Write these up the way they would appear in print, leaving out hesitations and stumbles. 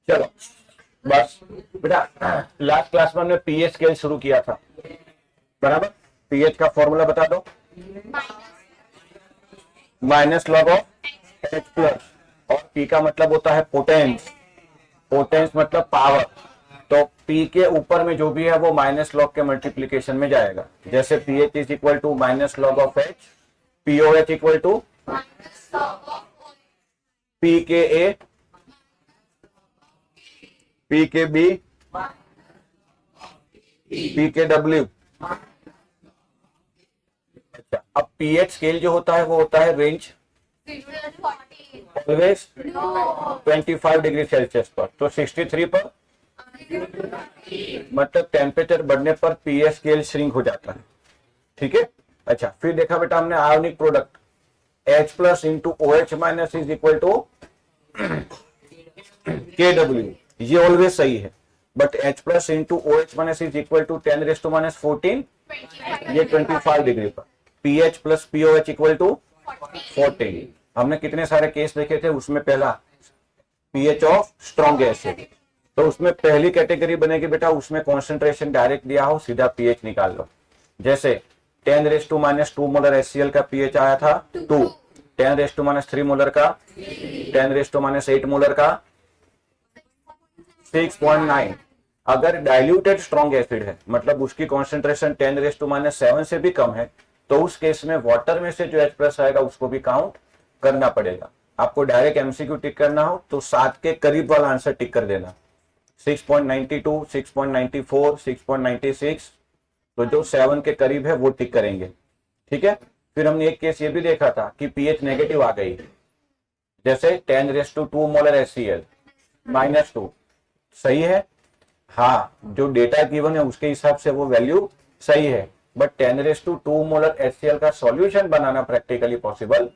चलो बस बेटा, लास्ट क्लास में हमने पीएच स्केल शुरू किया था, बराबर। पीएच का फॉर्मूला बता दो। Minus log of H plus, और पी का मतलब होता है पोटेंस, पोटेंस मतलब पावर। तो पी के ऊपर में जो भी है वो माइनस लॉग के मल्टीप्लीकेशन में जाएगा। जैसे P H is equal to minus log of H, P O H equal to P K A, P K B, P K W. अच्छा, अब पीएच स्केल जो होता है वो होता है रेंज ऑलवेज 25 डिग्री सेल्सियस पर। तो 63 पर मतलब टेम्परेचर बढ़ने पर पीएच स्केल श्रिंक हो जाता है, ठीक है। अच्छा, फिर देखा बेटा हमने ionic product H plus into O H minus is equal to K W, ये ऑलवेज सही है। But H plus into O H minus is equal to 10⁻⁻14, ये 25 डिग्री पर। PH plus P O H equal to 14। हमने कितने सारे case देखे थे, उसमें पहला पीएच ऑफ स्ट्रॉन्ग एसिड, तो उसमें पहली कैटेगरी बनेगी बेटा, उसमें कॉन्सेंट्रेशन डायरेक्ट दिया हो, सीधा पीएच निकाल लो। जैसे 10⁻² मोलर HCl का पीएच आया था 2, 10⁻³ मोलर का, 10⁻8 मोलर का 6.9। अगर डाइल्यूटेड स्ट्रॉन्ग एसिड है, मतलब उसकी कॉन्सेंट्रेशन 10⁻7 से भी कम है, तो उस केस में वाटर में से जो H प्लस आएगा उसको भी काउंट करना पड़ेगा। आपको डायरेक्ट एमसीक्यू टिक करना हो तो 7 के करीब वाला आंसर टिक कर देना, 6.92, 6.94, 6.96, तो जो 7 के करीब है वो टिक करेंगे, ठीक है। फिर हमने एक केस ये भी देखा था कि पीएच नेगेटिव आ गई, जैसे 10⁻² मोलर HCl -2, सही है। हाँ, जो डेटा गिवन है उसके हिसाब से वो वैल्यू सही है, बट 10⁻² मोलर HCl का सॉल्यूशन बनाना प्रैक्टिकली पॉसिबल,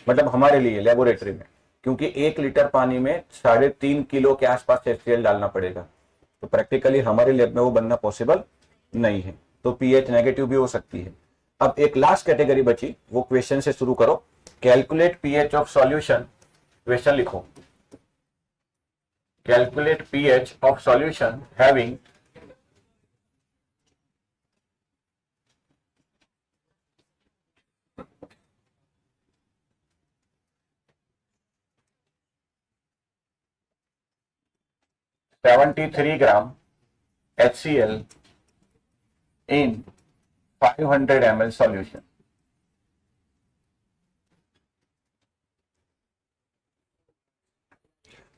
मतलब हमारे लिए लेबोरेटरी में, क्योंकि 1 लीटर पानी में 3.5 किलो के आसपास HCl डालना पड़ेगा, तो प्रैक्टिकली हमारे लैब में वो बनना पॉसिबल नहीं है। तो पीएच नेगेटिव भी हो सकती है। अब एक लास्ट कैटेगरी बची, वो क्वेश्चन से शुरू करो। Calculate pH of solution, question लिखो। Calculate pH of solution having 73 gram HCl in 500 ml solution।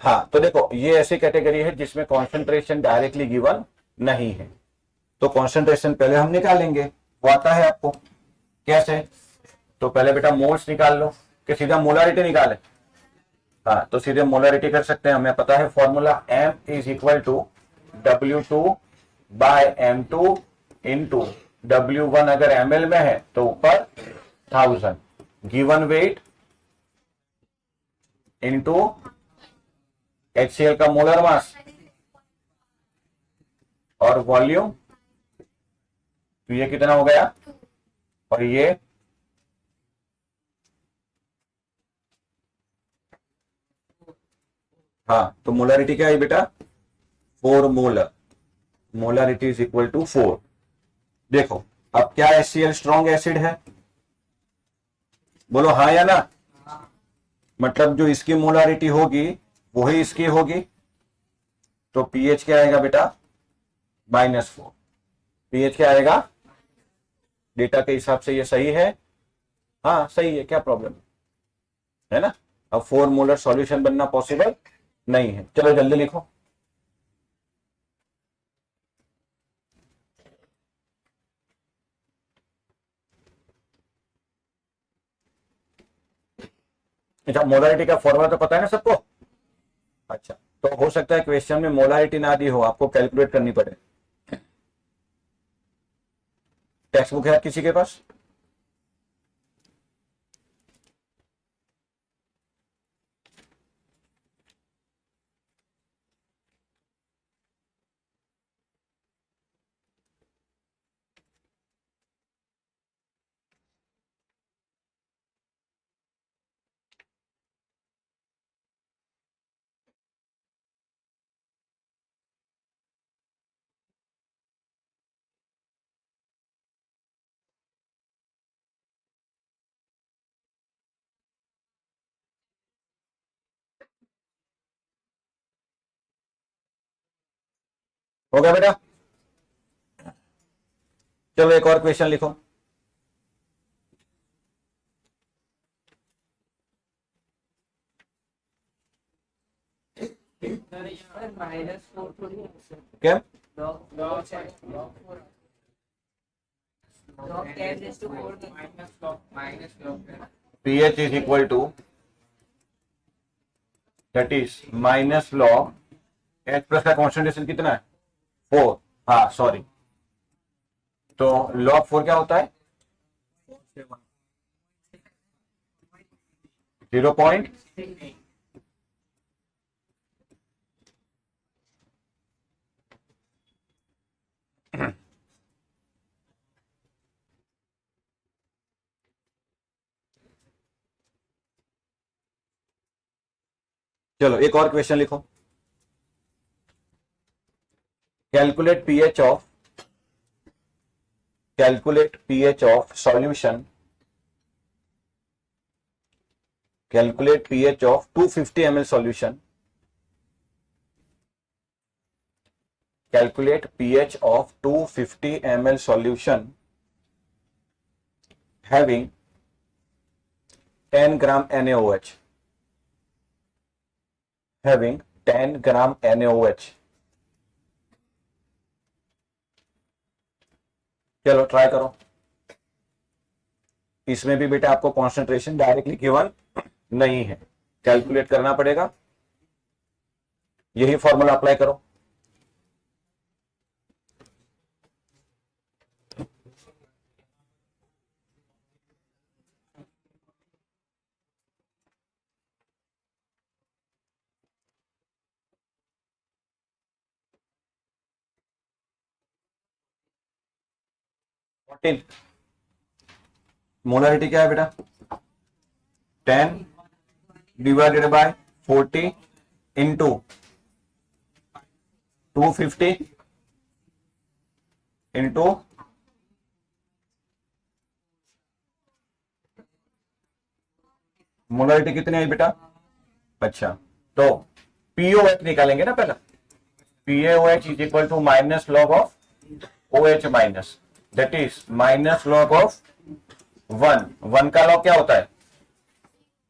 हाँ, तो देखो ये ऐसी कैटेगरी है जिसमें कॉन्सेंट्रेशन डायरेक्टली गिवन नहीं है, तो कॉन्सेंट्रेशन पहले हम निकालेंगे, वो आता है आपको कैसे। तो पहले बेटा मोल्स निकाल लो, कि सीधा मोलारिटी निकाले। हाँ, तो सीधे मोलारिटी कर सकते हैं, हमें पता है formula M is equal to W2/M2 into W1। अगर ml में है तो ऊपर 1000, गिवन वेट इंटू HCl का मोलर मास और वॉल्यूम, तो ये कितना हो गया, और ये हाँ, तो मोलारिटी क्या है बेटा, 4 molar, molarity is equal to 4। देखो अब क्या HCl स्ट्रॉन्ग एसिड है, बोलो हाँ या ना। मतलब जो इसकी मोलारिटी होगी वही इसकी होगी, तो पीएच क्या आएगा बेटा, -4। पीएच क्या आएगा, डेटा के हिसाब से ये सही है, हाँ सही है, क्या प्रॉब्लम है ना। अब 4 मोलर सॉल्यूशन बनना पॉसिबल नहीं है, चलो जल्दी लिखो। अच्छा, मोलारिटी का फॉर्मूला तो पता है ना सबको। अच्छा, तो हो सकता है क्वेश्चन में मोलारिटी ना दी हो, आपको कैलकुलेट करनी पड़े। टेक्स्ट बुक है किसी के पास। हो गया बेटा? चलो एक और क्वेश्चन लिखो। क्या? pH is equal to that is minus log H plus का कॉन्सेंट्रेशन कितना है? 4। हाँ सॉरी, तो log 4 क्या होता है? 0. चलो एक और क्वेश्चन लिखो। Calculate pH of solution, calculate pH of 250 ml solution, calculate pH of 250 ml solution having 10 gram NaOH, having 10 gram NaOH। चलो ट्राई करो। इसमें भी बेटा आपको कॉन्सेंट्रेशन डायरेक्टली गिवन नहीं है, कैलकुलेट करना पड़ेगा। यही फॉर्मूला अप्लाई करो। मोलरिटी क्या है बेटा? 10 divided by 40 into 250 into molarity कितनी आई बेटा? अच्छा, तो पीओएच निकालेंगे ना पहले। POH is equal to minus log of OH minus, that is minus log of 1। 1 का लॉग क्या होता है?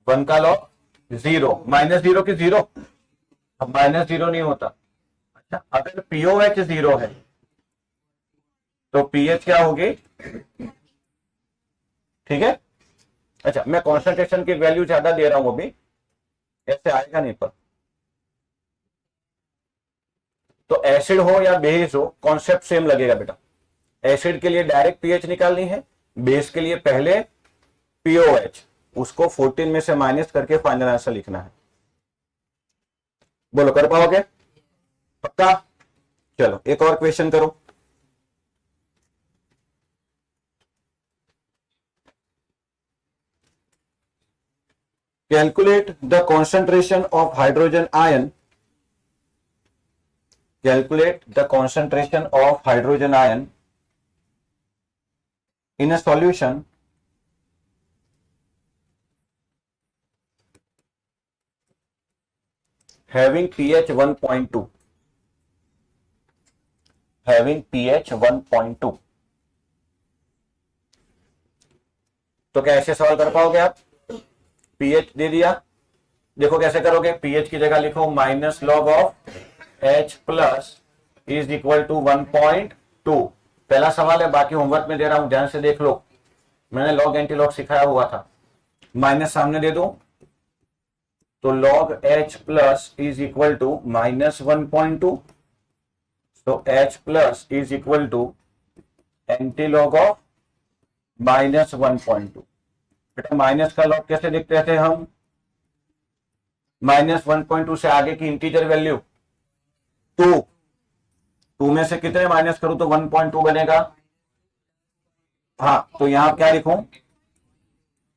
1 का लॉग 0, माइनस 0 की 0, अब माइनस 0 नहीं होता। अच्छा, अगर पीओएच 0 है तो पीएच क्या होगी? ठीक है। अच्छा, मैं कॉन्सेंट्रेशन की वैल्यू ज्यादा दे रहा हूं, अभी ऐसे आएगा नहीं पर। तो एसिड हो या बेस हो, कॉन्सेप्ट सेम लगेगा बेटा। एसिड के लिए डायरेक्ट पीएच निकालनी है, बेस के लिए पहले पीओएच, उसको 14 में से माइनस करके फाइनल आंसर लिखना है। बोलो कर पाओगे? पक्का? चलो एक और क्वेश्चन करो। Calculate the concentration of hydrogen ion, calculate the concentration of hydrogen ion in a solution having pH 1.2, having pH 1.2। तो क्या ऐसे सवाल कर पाओगे आप? pH दे दिया, देखो कैसे करोगे। pH की जगह लिखो minus log of H plus is equal to 1.2। पहला सवाल है, बाकी होमवर्क में दे रहा हूं, ध्यान से देख लो। मैंने लॉग एंटी लॉग सिखाया हुआ था। माइनस सामने दे दो तो log H plus is equal to minus 1.2, तो H plus is equal to antilog of minus 1.2। बेटा माइनस का लॉग कैसे लिखते थे हम? माइनस 1.2 से आगे की इंटीजर वैल्यू 2, 2 में से कितने माइनस करूं तो 1.2 बनेगा। हाँ, तो यहां क्या लिखूं?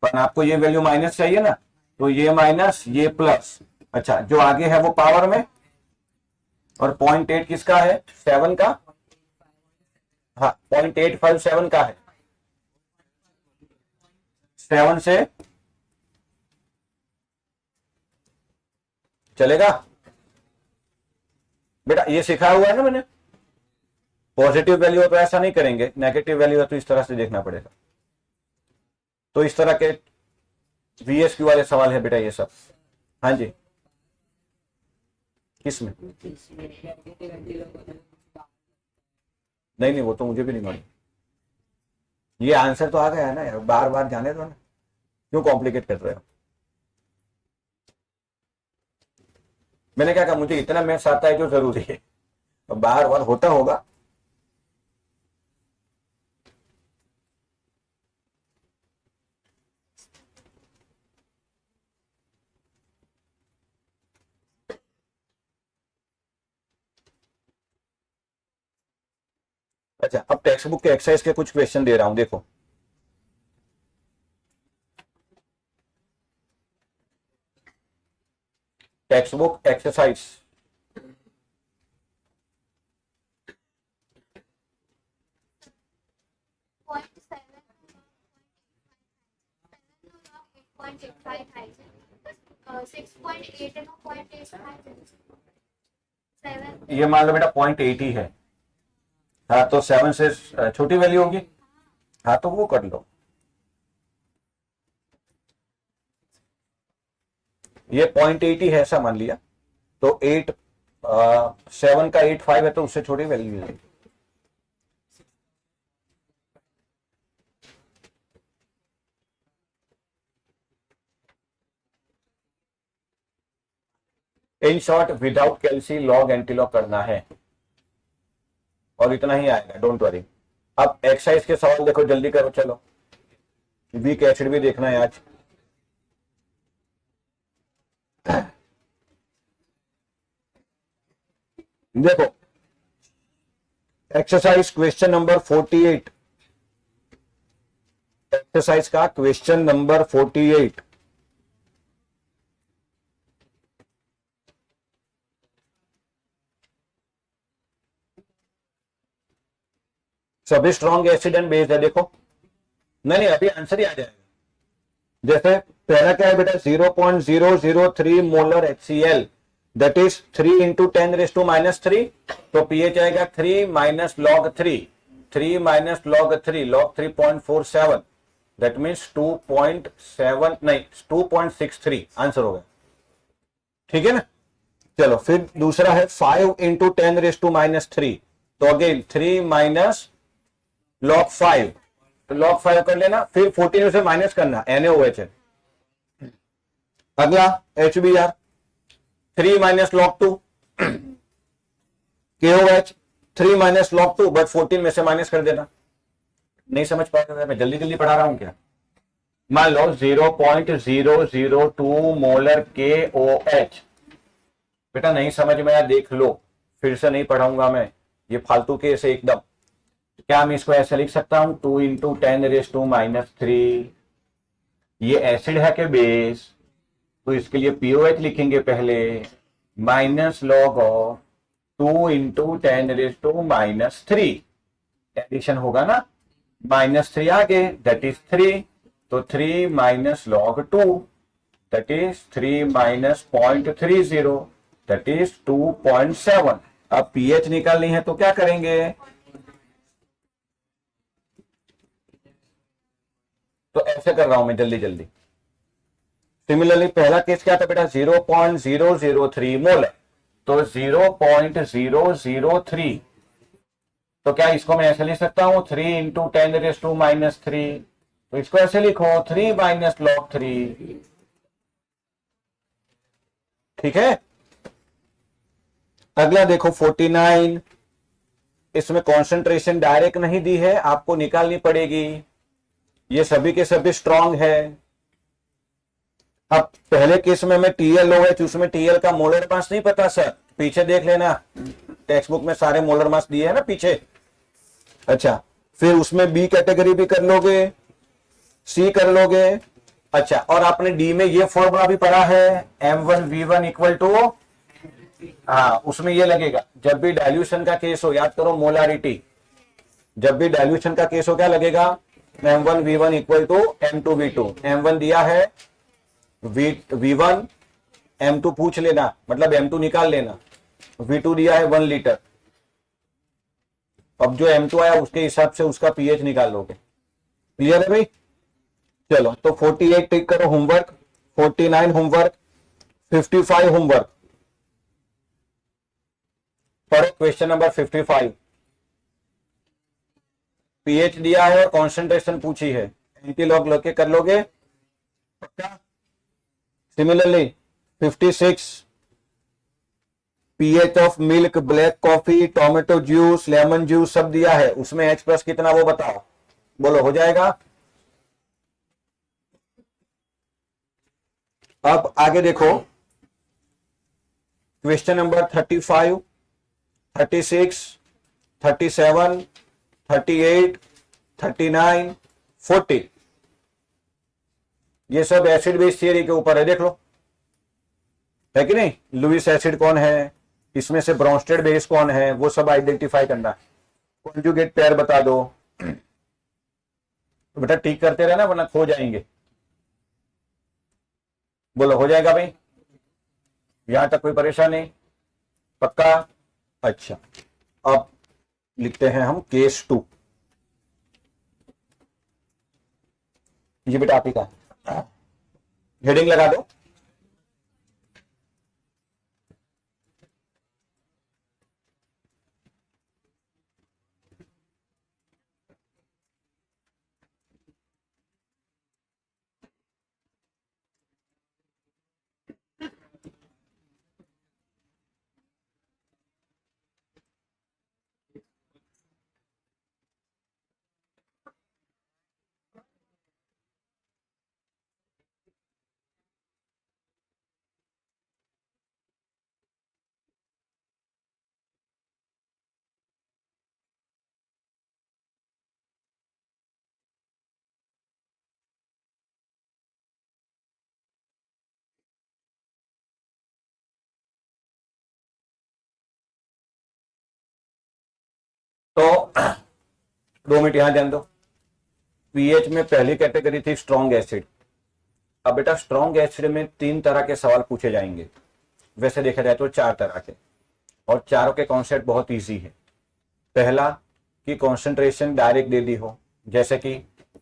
पर आपको ये वैल्यू माइनस चाहिए ना, तो ये माइनस ये प्लस। अच्छा, जो आगे है वो पावर में, और 0.8 किसका है? 7 का। हाँ, 0.857 का है। 7 से चलेगा बेटा, ये सिखाया हुआ है ना मैंने। पॉजिटिव वैल्यू है तो ऐसा नहीं करेंगे, नेगेटिव वैल्यू है तो इस तरह से देखना पड़ेगा। तो इस तरह के VSQ वाले सवाल है बेटा ये सब। हाँ जी, किसमें? नहीं नहीं, वो तो मुझे भी नहीं मालूम। ये आंसर तो आ गया है ना यार, बार बार जाने दो ना, क्यों कॉम्प्लिकेट कर रहे हो? मैंने क्या कहा, मुझे इतना मैथ्स आता है जो जरूरी है, बार बार होता होगा। अच्छा, अब टेक्स्ट बुक के एक्सरसाइज के कुछ क्वेश्चन दे रहा हूं, देखो। टेक्स्ट बुक एक्सरसाइज, ये मान लो बेटा 0.8 ही है। हाँ तो 7 से छोटी वैल्यू होगी, हाँ तो वो कर लो। ये 0.8 ही है ऐसा मान लिया, तो 7 का 8 5 है तो उससे छोटी वैल्यू है। इन शॉर्ट विदाउट कैल्सी लॉग एंटीलॉग करना है और इतना ही आएगा, डोंट वरी। अब एक्सरसाइज के सवाल देखो, जल्दी करो चलो, वीक एसिड भी देखना है आज। देखो एक्सरसाइज क्वेश्चन नंबर 48, एक्सरसाइज का क्वेश्चन नंबर 48। सभी स्ट्रॉन्ग एसिड एंड बेस है, देखो। नहीं नहीं, अभी आंसर ही आ जाएगा। जैसे पहला क्या है बेटा, 0.003 molar HCl, that is 3 into 10⁻³ तो pH आएगा 3 minus log 3, 3 minus log 3, log 3.47, that means 2.7 नहीं 2.63 आंसर हो गया। ठीक है ना। चलो फिर दूसरा है 5 इंटू 10⁻³ तो अगेन 3 माइनस लॉग 5, तो लॉग 5 कर लेना, फिर 14 से माइनस करना, NaOH है। अगला HBr 3 minus log 2 KOH 3 minus log 2, but 14 में से माइनस कर देना। नहीं समझ पाएगा, मैं जल्दी जल्दी पढ़ा रहा हूं क्या? मान लो 0.002 मोलर KOH, बेटा नहीं समझ में आया देख लो, फिर से नहीं पढ़ाऊंगा मैं, ये फालतू केस है एकदम। क्या मैं इसको ऐसे लिख सकता हूं, 2 इंटू 10⁻³ ये एसिड है कि बेस, तो इसके लिए POH लिखेंगे पहले, minus log of 2 into 10⁻³ addition होगा ना, -3 आगे दैट इज 3, तो 3 minus log 2 that is 3 minus 0.30 that is 2.7। अब pH निकालनी है तो क्या करेंगे, तो ऐसे कर रहा हूं मैं जल्दी जल्दी। सिमिलरली पहला केस क्या था बेटा, 0.003 मोल है, तो 0.003, तो क्या इसको मैं ऐसे लिख सकता हूं 3 इंटू 10⁻³ तो इसको ऐसे लिखो 3 माइनस लॉग 3। ठीक है। अगला देखो 49, इसमें कॉन्सेंट्रेशन डायरेक्ट नहीं दी है, आपको निकालनी पड़ेगी। ये सभी के सभी स्ट्रॉन्ग है। अब पहले केस में मैं TLOH, उसमें TL का मोलर मास नहीं पता सर, पीछे देख लेना, टेक्स्ट बुक में सारे मोलर मास दिए है ना पीछे। अच्छा, फिर उसमें B कैटेगरी भी कर लोगे, C कर लोगे। अच्छा, और आपने D में ये फॉर्मूला भी पढ़ा है, M1V1 इक्वल टू, हाँ उसमें ये लगेगा, जब भी डाइल्यूशन का केस हो, याद करो मोलारिटी, जब भी डाइल्यूशन का केस हो क्या लगेगा, M1V1 equal to M2V2। M1 दिया है V1, M2 पूछ लेना, मतलब M2 निकाल लेना, V2 दिया है 1 लीटर, अब जो M2 आया उसके हिसाब से उसका पीएच निकाल लोगे। क्लियर है भाई? चलो तो 48 टिक करो होमवर्क, 49 होमवर्क, 55 होमवर्क। पढ़ो क्वेश्चन नंबर 55। पीएच दिया है और कॉन्सेंट्रेशन पूछी है, एंटी लॉग लग के कर लोगे पक्का? Similarly 56 pH of milk, black coffee, tomato juice, lemon juice सब दिया है, उसमें H प्लस कितना वो बताओ, बोलो हो जाएगा। अब आगे देखो क्वेश्चन नंबर 35, 36, 37, 38, 39, 40, ये सब एसिड बेस थियरी के ऊपर है, देख लो है कि नहीं। लुईस एसिड कौन है, इसमें से ब्रोंस्टेड बेस कौन है, वो सब आइडेंटिफाई करना है। कॉन्जुगेट पेयर बता दो, तो बेटा ठीक करते रहना वरना खो जाएंगे। बोलो हो जाएगा भाई, यहां तक कोई परेशानी? पक्का? अच्छा, अब लिखते हैं हम केस 2। ये बेटा आप ही का हेडिंग लगा दो। तो 2 मिनट यहां ध्यान दो। पीएच में पहली कैटेगरी थी स्ट्रॉन्ग एसिड। अब बेटा स्ट्रॉन्ग एसिड में 3 तरह के सवाल पूछे जाएंगे, वैसे देखा जाए तो 4 तरह के, और चारों के कॉन्सेप्ट बहुत इजी है। पहला कि कॉन्सेंट्रेशन डायरेक्ट दे दी हो, जैसे कि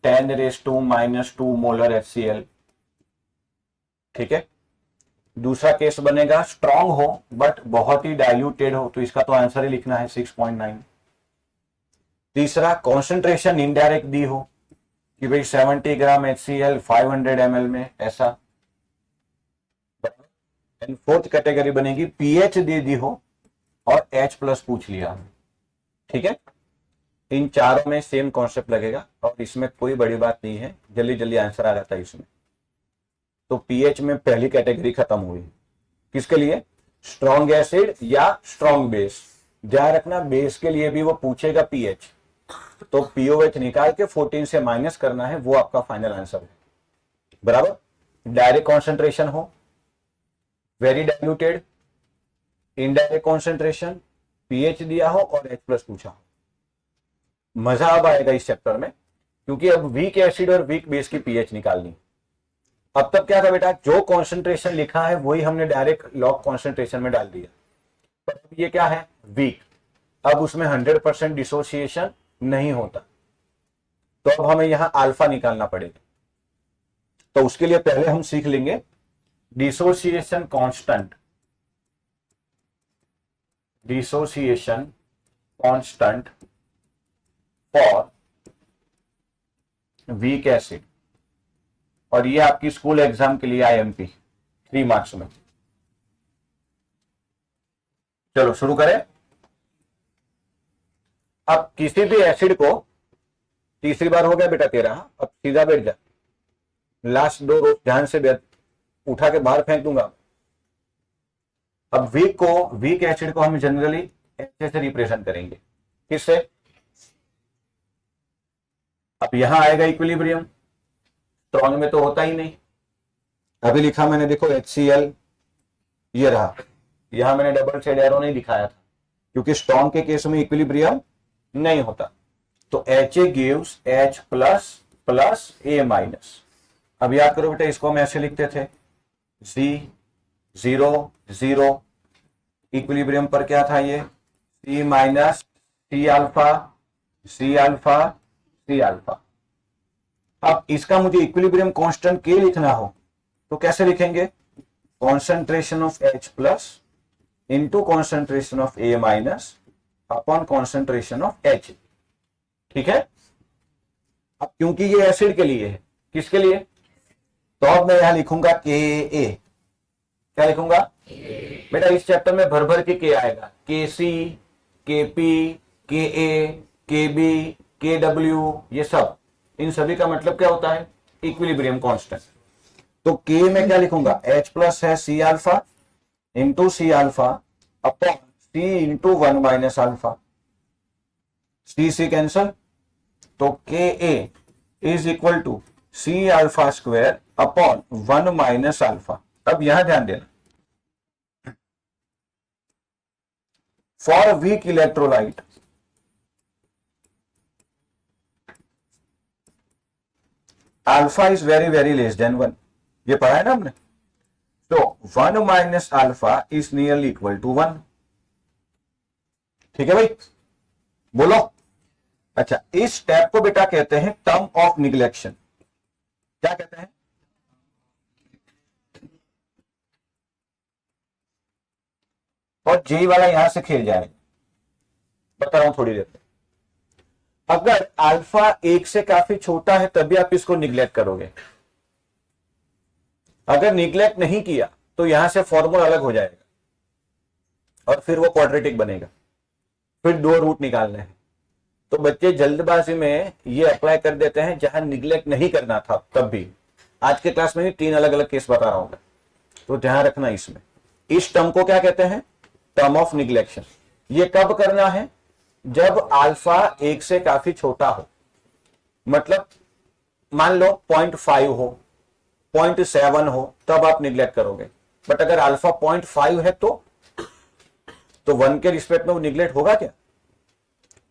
10⁻⁻² मोलर HCl, ठीक है। दूसरा केस बनेगा स्ट्रॉन्ग हो बट बहुत ही डाइल्यूटेड हो, तो इसका तो आंसर ही लिखना है 6.9। तीसरा कॉन्सेंट्रेशन इनडायरेक्ट दी हो कि भाई 70 ग्राम HCl 500 ml में, ऐसा। एंड फोर्थ कैटेगरी बनेगी पीएच दे दी हो और H प्लस पूछ लिया, ठीक है। इन चारों में सेम कॉन्सेप्ट लगेगा और इसमें कोई बड़ी बात नहीं है, जल्दी जल्दी आंसर आ जाता है इसमें। तो पीएच में पहली कैटेगरी खत्म हुई। किसके लिए? स्ट्रॉन्ग एसिड या स्ट्रॉन्ग बेस। ध्यान रखना बेस के लिए भी वो पूछेगा पीएच, तो पीओएच निकाल के 14 से माइनस करना है, वो आपका फाइनल आंसर है। बराबर? डायरेक्ट कॉन्सेंट्रेशन हो, very diluted, indirect concentration, pH दिया हो और H प्लस पूछा हो। मजा अब आएगा इस चैप्टर में, क्योंकि अब वीक एसिड और वीक बेस की पीएच निकालनी। अब तक क्या था बेटा, जो कॉन्सेंट्रेशन लिखा है वही हमने डायरेक्ट लॉग कॉन्सेंट्रेशन में डाल दिया, पर ये क्या है, वीक। अब उसमें 100% डिसोसिएशन नहीं होता, तो अब हमें यहां अल्फा निकालना पड़ेगा। तो उसके लिए पहले हम सीख लेंगे dissociation constant. Dissociation constant for weak acid, और ये आपकी स्कूल एग्जाम के लिए IMP 3 मार्क्स में। चलो शुरू करें। अब किसी भी एसिड को, तीसरी बार हो गया बेटा तेरा, अब सीधा बैठ जा, लास्ट 2 रोज ध्यान से उठा के बाहर फेंक दूंगा। अब वीक एसिड को हम जनरली ऐसे से रिप्रेजेंट करेंगे, किससे? अब यहां आएगा इक्विलिब्रियम, स्ट्रॉन्ग में तो होता ही नहीं। अभी लिखा मैंने, देखो HCl ये रहा, यहां मैंने डबल शेड एरो नहीं दिखाया था क्योंकि स्ट्रॉन्ग के केस में इक्विलिब्रियम नहीं होता। तो Ha gives H plus plus A minus. अब याद करो बेटा, इसको हम ऐसे लिखते थे C0 0, इक्विलिब्रियम पर क्या था ये C minus C alpha, C alpha, C alpha. अब इसका मुझे इक्विलिब्रियम कांस्टेंट के लिखना हो तो कैसे लिखेंगे? Concentration of H plus into concentration of A minus upon concentration of H। ठीक है। अब क्योंकि ये एसिड के लिए है, किसके लिए? तो अब मैं यहां लिखूंगा के ए। क्या लिखूंगा? बेटा इस चैप्टर में भर भर के के आएगा, के सी, के पी, के ए, के बी, के डब्ल्यू, ये सब। इन सभी का मतलब क्या होता है? Equilibrium constant. तो के में क्या लिखूंगा? H प्लस है C alpha into C alpha upon C into 1 minus alpha. C C cancel, तो K A is equal to C alpha square upon 1 minus alpha. अब यहां ध्यान देना, for weak electrolyte alpha is very very less than 1। ये पढ़ा है ना हमने। तो 1 minus alpha is nearly equal to 1। ठीक है भाई, बोलो। अच्छा, इस स्टेप को बेटा कहते हैं टर्म ऑफ निग्लेक्शन। क्या कहते हैं? और जे वाला यहां से खेल जाएगा, बता रहा हूं थोड़ी देर में। अगर अल्फा 1 से काफी छोटा है तभी आप इसको निग्लेक्ट करोगे। अगर निग्लेक्ट नहीं किया तो यहां से फॉर्मूला अलग हो जाएगा और फिर वो क्वाड्रेटिक बनेगा, फिर 2 रूट निकालने हैं। तो बच्चे जल्दबाजी में ये अप्लाई कर देते हैं जहां निग्लेक्ट नहीं करना था तब भी। आज के क्लास में भी 3 अलग अलग केस बता रहा हूं मैं, तो ध्यान रखना इसमें। इस टर्म को क्या कहते हैं? Term of neglection. ये कब करना है? जब अल्फा 1 से काफी छोटा हो। मतलब मान लो 0.5 हो, 0.7 हो, तब आप निग्लेक्ट करोगे। बट अगर अल्फा 0.5 है तो 1 के रिस्पेक्ट में वो निग्लेक्ट होगा क्या?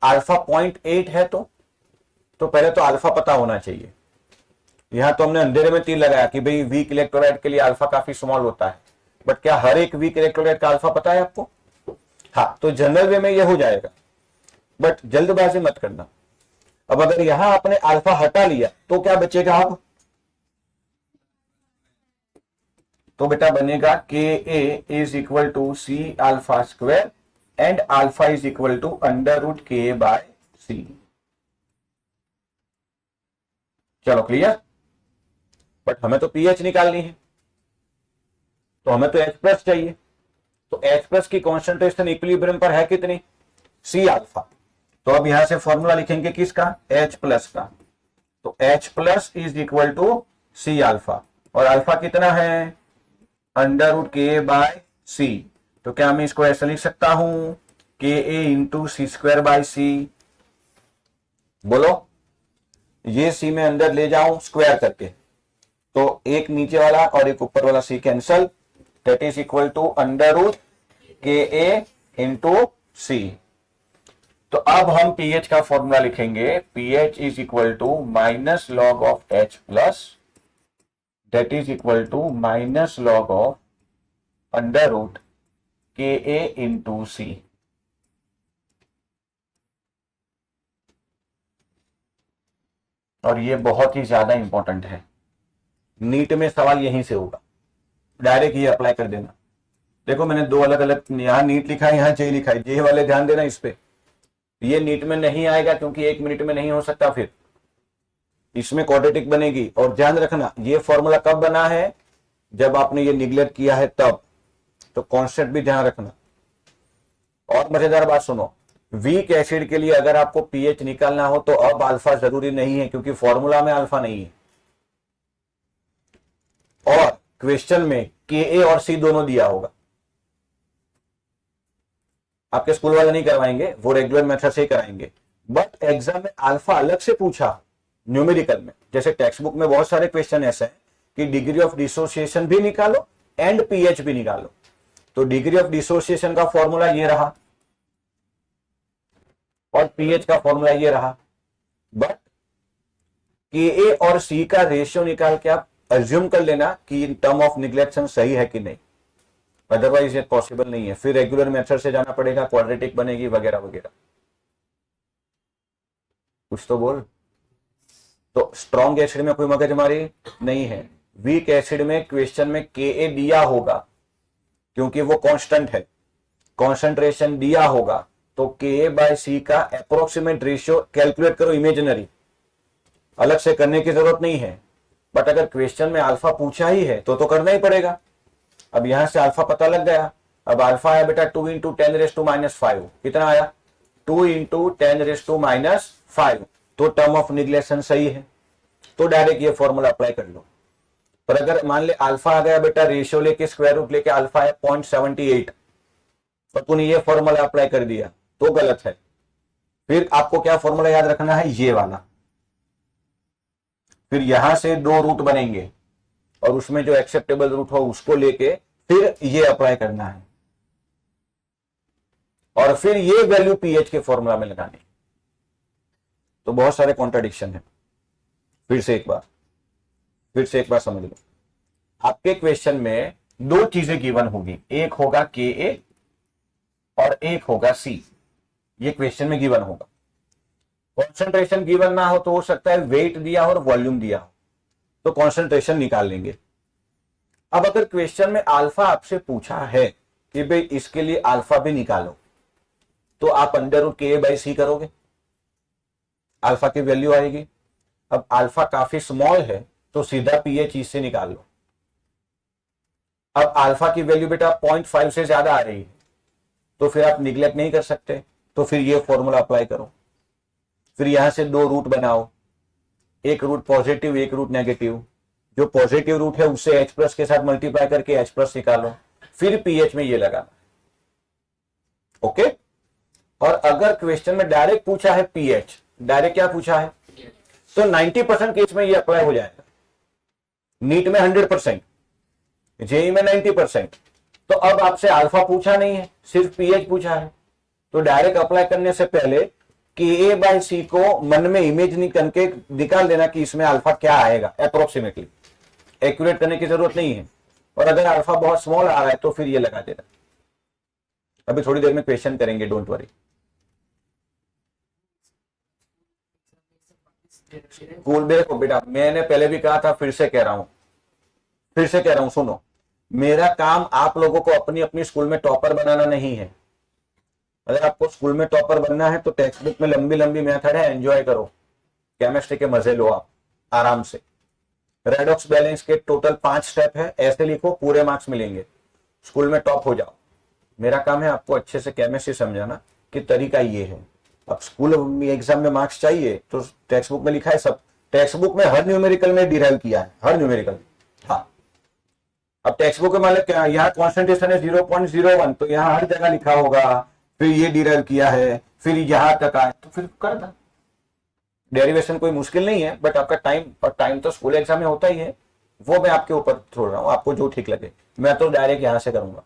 अल्फा 0.8 है तो पहले तो अल्फा पता होना चाहिए। यहां तो हमने अंधेरे में तीर लगाया कि भाई वीक इलेक्ट्रोलाइट के लिए अल्फा काफी स्मॉल होता है, बट क्या हर एक वीक इलेक्ट्रोलाइट का अल्फा पता है आपको? हाँ, तो जनरल वे में ये हो जाएगा, बट जल्दबाजी मत करना। अब अगर यहां आपने अल्फा हटा लिया तो क्या बचेगा? अब तो बेटा बनेगा K A is equal to C alpha square and alpha is equal to under root K by C. चलो क्लियर। बट हमें तो पीएच निकालनी है, तो हमें तो H प्लस चाहिए। तो H प्लस की कॉन्सेंट्रेशन इक्विलिब्रियम पर है कितनी? C alpha. तो अब यहां से फॉर्मूला लिखेंगे किसका? H प्लस का। तो H plus is equal to C alpha, और अल्फा कितना है? Under root K by C. तो क्या मैं इसको ऐसा लिख सकता हूं? K A into C square by C. बोलो, ये सी में अंदर ले जाऊं स्क्वायर करके, तो एक नीचे वाला और एक ऊपर वाला C cancel, that is equal to under root K A into सी। तो अब हम पीएच का फॉर्मूला लिखेंगे, pH is equal to minus log of H plus, that is equal to minus log of under root K A into सी। और ये बहुत ही ज्यादा important है, नीट में सवाल यहीं से होगा, डायरेक्ट ये अप्लाई कर देना। देखो मैंने 2 अलग अलग, यहां नीट लिखा है, यहां जे लिखा है, जे वाले ध्यान देना इस पे। ये नीट में नहीं आएगा क्योंकि 1 मिनट में नहीं हो सकता, फिर इसमें क्वाड्रेटिक बनेगी। और ध्यान रखना ये फॉर्मूला कब बना है? जब आपने ये निग्लेक्ट किया है तब। तो कॉन्सेप्ट भी ध्यान रखना। और मजेदार बात सुनो, वीक एसिड के लिए अगर आपको पीएच निकालना हो तो अब अल्फा जरूरी नहीं है, क्योंकि फॉर्मूला में अल्फा नहीं है। और क्वेश्चन में के ए और सी दोनों दिया होगा। आपके स्कूल वाले नहीं करवाएंगे, वो रेगुलर मेथड से ही कराएंगे। बट एग्जाम में अल्फा अलग से पूछा न्यूमेरिकल में, जैसे टेक्स्ट बुक में बहुत सारे क्वेश्चन ऐसे हैं कि डिग्री ऑफ डिसोसिएशन भी निकालो एंड पीएच भी निकालो। तो डिग्री ऑफ डिसोसिएशन का फॉर्मूला ये रहा और पीएच का फॉर्मूला ये रहा। बट के ए और सी का रेशियो निकाल के आप अज्यूम कर लेना कि इन टर्म ऑफ निग्लेक्शन सही है कि नहीं, अदरवाइज ये पॉसिबल नहीं है। फिर रेगुलर मेथड से जाना पड़ेगा, क्वाड्रेटिक बनेगी वगैरह वगैरह। कुछ तो बोल। तो स्ट्रॉन्ग एसिड में कोई मगजमारी नहीं है। वीक एसिड में क्वेश्चन में Ka दिया होगा क्योंकि वो कांस्टेंट है, कॉन्सेंट्रेशन दिया होगा, तो Ka/C का अप्रोक्सीमेट रेशियो कैलकुलेट करो, इमेजिनरी, अलग से करने की जरूरत नहीं है। बट अगर क्वेश्चन में अल्फा पूछा ही है तो करना ही पड़ेगा। अब यहां से अल्फा पता लग गया। अब अल्फा आया बेटा 2 इंटू 10⁻⁻5, कितना आया 2 इंटू 10⁻⁵। तो टर्म ऑफ निगलेशन सही है, तो डायरेक्ट ये फॉर्मूला अप्लाई कर लो। पर अगर मान ले अल्फा आ गया बेटा रेशियो लेके, स्क्वायर रूट लेके, अल्फा है 0.78, और तूने ये फॉर्मूला अप्लाई कर दिया तो गलत है। फिर आपको क्या फॉर्मूला याद रखना है, ये वाला। फिर यहां से दो रूट बनेंगे और उसमें जो एक्सेप्टेबल रूट हो उसको लेके फिर ये अप्लाई करना है, और फिर ये वैल्यू पीएच के फॉर्मूला में लगानी। तो बहुत सारे कॉन्ट्राडिक्शन है। फिर से एक बार समझ लो। आपके क्वेश्चन में दो चीजें गिवन होगी, एक होगा Ka और एक होगा C। ये क्वेश्चन में गिवन होगा। कॉन्सेंट्रेशन गिवन ना हो तो हो सकता है वेट दिया हो और वॉल्यूम दिया हो, तो कॉन्सेंट्रेशन निकाल लेंगे। अब अगर क्वेश्चन में अल्फा आपसे पूछा है कि भाई इसके लिए अल्फा भी निकालो, तो आप √Ka/C करोगे, अल्फा की वैल्यू आएगी। अब अल्फा काफी स्मॉल है तो सीधा पीएच इससे निकाल लो। अब अल्फा की वैल्यू बेटा 0.5 से ज्यादा आ रही है तो फिर आप निगलेक्ट नहीं कर सकते, तो फिर ये फॉर्मूला अप्लाई करो। फिर यहां से दो रूट बनाओ, एक रूट पॉजिटिव एक रूट नेगेटिव। जो पॉजिटिव रूट है उससे H+ के साथ मल्टीप्लाई करके H+ निकालो, फिर पीएच में ये लगाना। ओके। और अगर क्वेश्चन में डायरेक्ट पूछा है पीएच, डायरेक्ट क्या पूछा है, तो 90% केस में ये अप्लाई हो जाएगा। नीट में 100%, जेई में 90%। तो अब आपसे अल्फा पूछा नहीं है, सिर्फ पीएच पूछा है, तो डायरेक्ट अप्लाई करने से पहले Ka/C को मन में इमेज नहीं करके निकाल देना कि इसमें अल्फा क्या आएगा अप्रोक्सीमेटली। एक्यूरेट करने की जरूरत नहीं है। और अगर अल्फा बहुत स्मॉल आ रहा है तो फिर ये लगा देना। अभी थोड़ी देर में क्वेश्चन करेंगे, डोंट वरी। स्कूल देखो बेटा, मैंने पहले भी कहा था, फिर से कह रहा हूं, सुनो। मेरा काम आप लोगों को अपनी अपनी स्कूल में टॉपर बनाना नहीं है। अगर आपको स्कूल में टॉपर बनना है तो टेक्स्ट बुक में लंबी लंबी मेथड है, एंजॉय करो, केमिस्ट्री के मजे लो आप आराम से। रेडॉक्स बैलेंस के टोटल 5 स्टेप है, ऐसे लिखो पूरे मार्क्स मिलेंगे, स्कूल में टॉप हो जाओ। मेरा काम है आपको अच्छे से केमिस्ट्री समझाना कि तरीका ये है। अब स्कूल एग्जाम में मार्क्स चाहिए तो टेक्स्ट बुक में लिखा है सब, टेक्स्ट बुक में हर न्यूमेरिकल में डिराइव किया है, हर न्यूमेरिकल। हाँ, अब टेक्स्ट बुक में मान लो क्या, यहाँ कॉन्सेंट्रेशन है 0.01, तो यहाँ हर जगह लिखा होगा, फिर ये डिराइव किया है, फिर यहां तक आए, तो फिर कर दो। डेरिवेशन कोई मुश्किल नहीं है, बट आपका टाइम, और टाइम तो स्कूल एग्जाम में होता ही है, वो मैं आपके ऊपर छोड़ रहा हूं, आपको जो ठीक लगे। मैं तो डायरेक्ट यहां से करूंगा,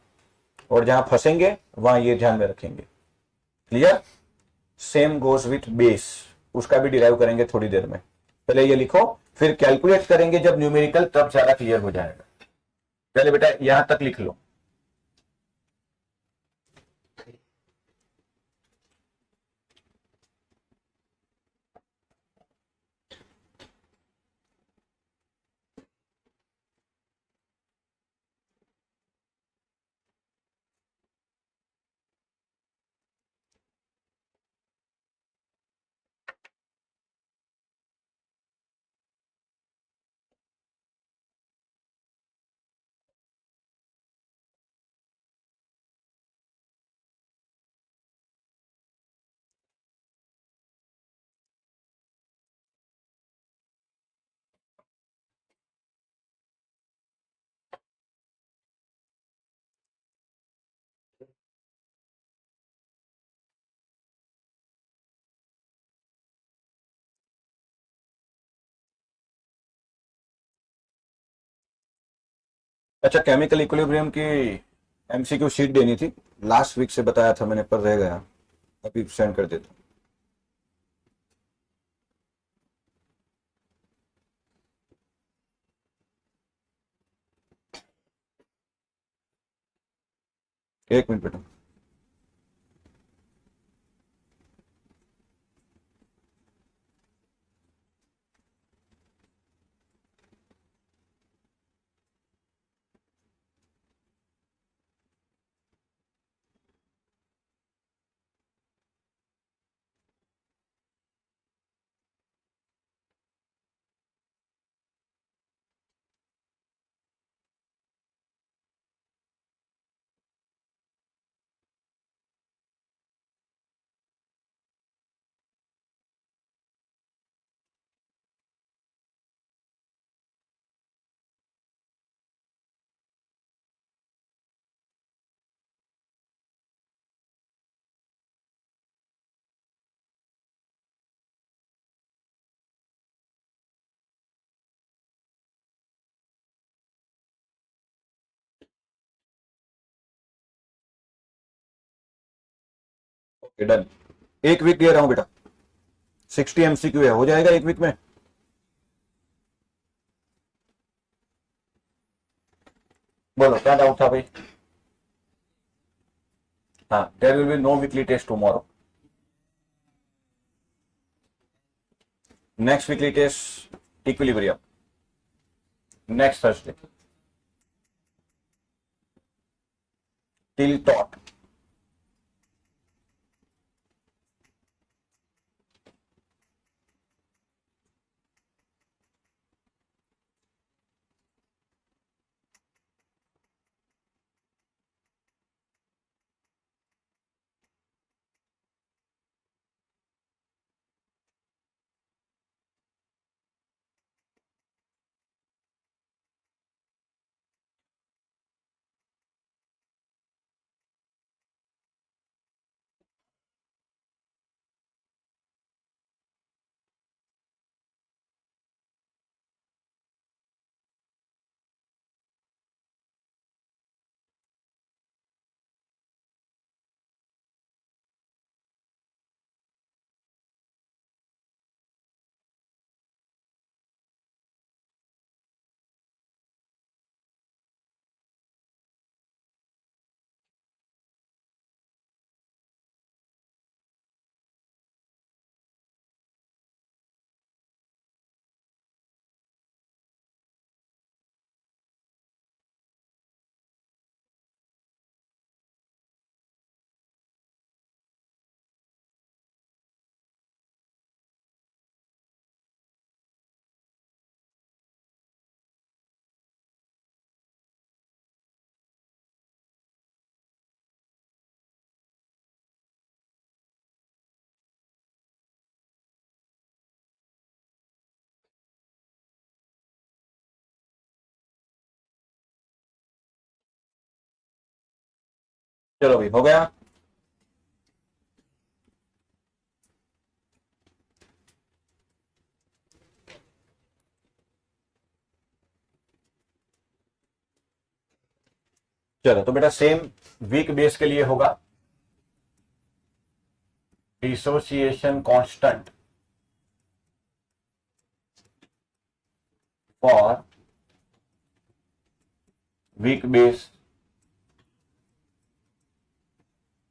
और जहां फंसेंगे वहां ये ध्यान में रखेंगे। Clear? Same goes with base, उसका भी डिराइव करेंगे थोड़ी देर में। पहले ये लिखो, फिर कैलकुलेट करेंगे जब न्यूमेरिकल, तब ज्यादा क्लियर हो जाएगा। पहले बेटा यहां तक लिख लो। अच्छा, केमिकल इक्विलिब्रियम की एमसीक्यू शीट देनी थी, लास्ट वीक से बताया था मैंने, पर रह गया, अभी सेंड कर देता हूं। एक मिनट बेटा। डन। एक वीक दे रहा हूं बेटा, 60 MCQ है, हो जाएगा एक वीक में? बोलो क्या डाउट था भाई? हाँ, there will be no weekly test tomorrow. Next weekly test equilibrium, next Thursday till taught. चलो भाई, हो गया। चलो तो बेटा सेम वीक बेस के लिए होगा dissociation constant for weak base.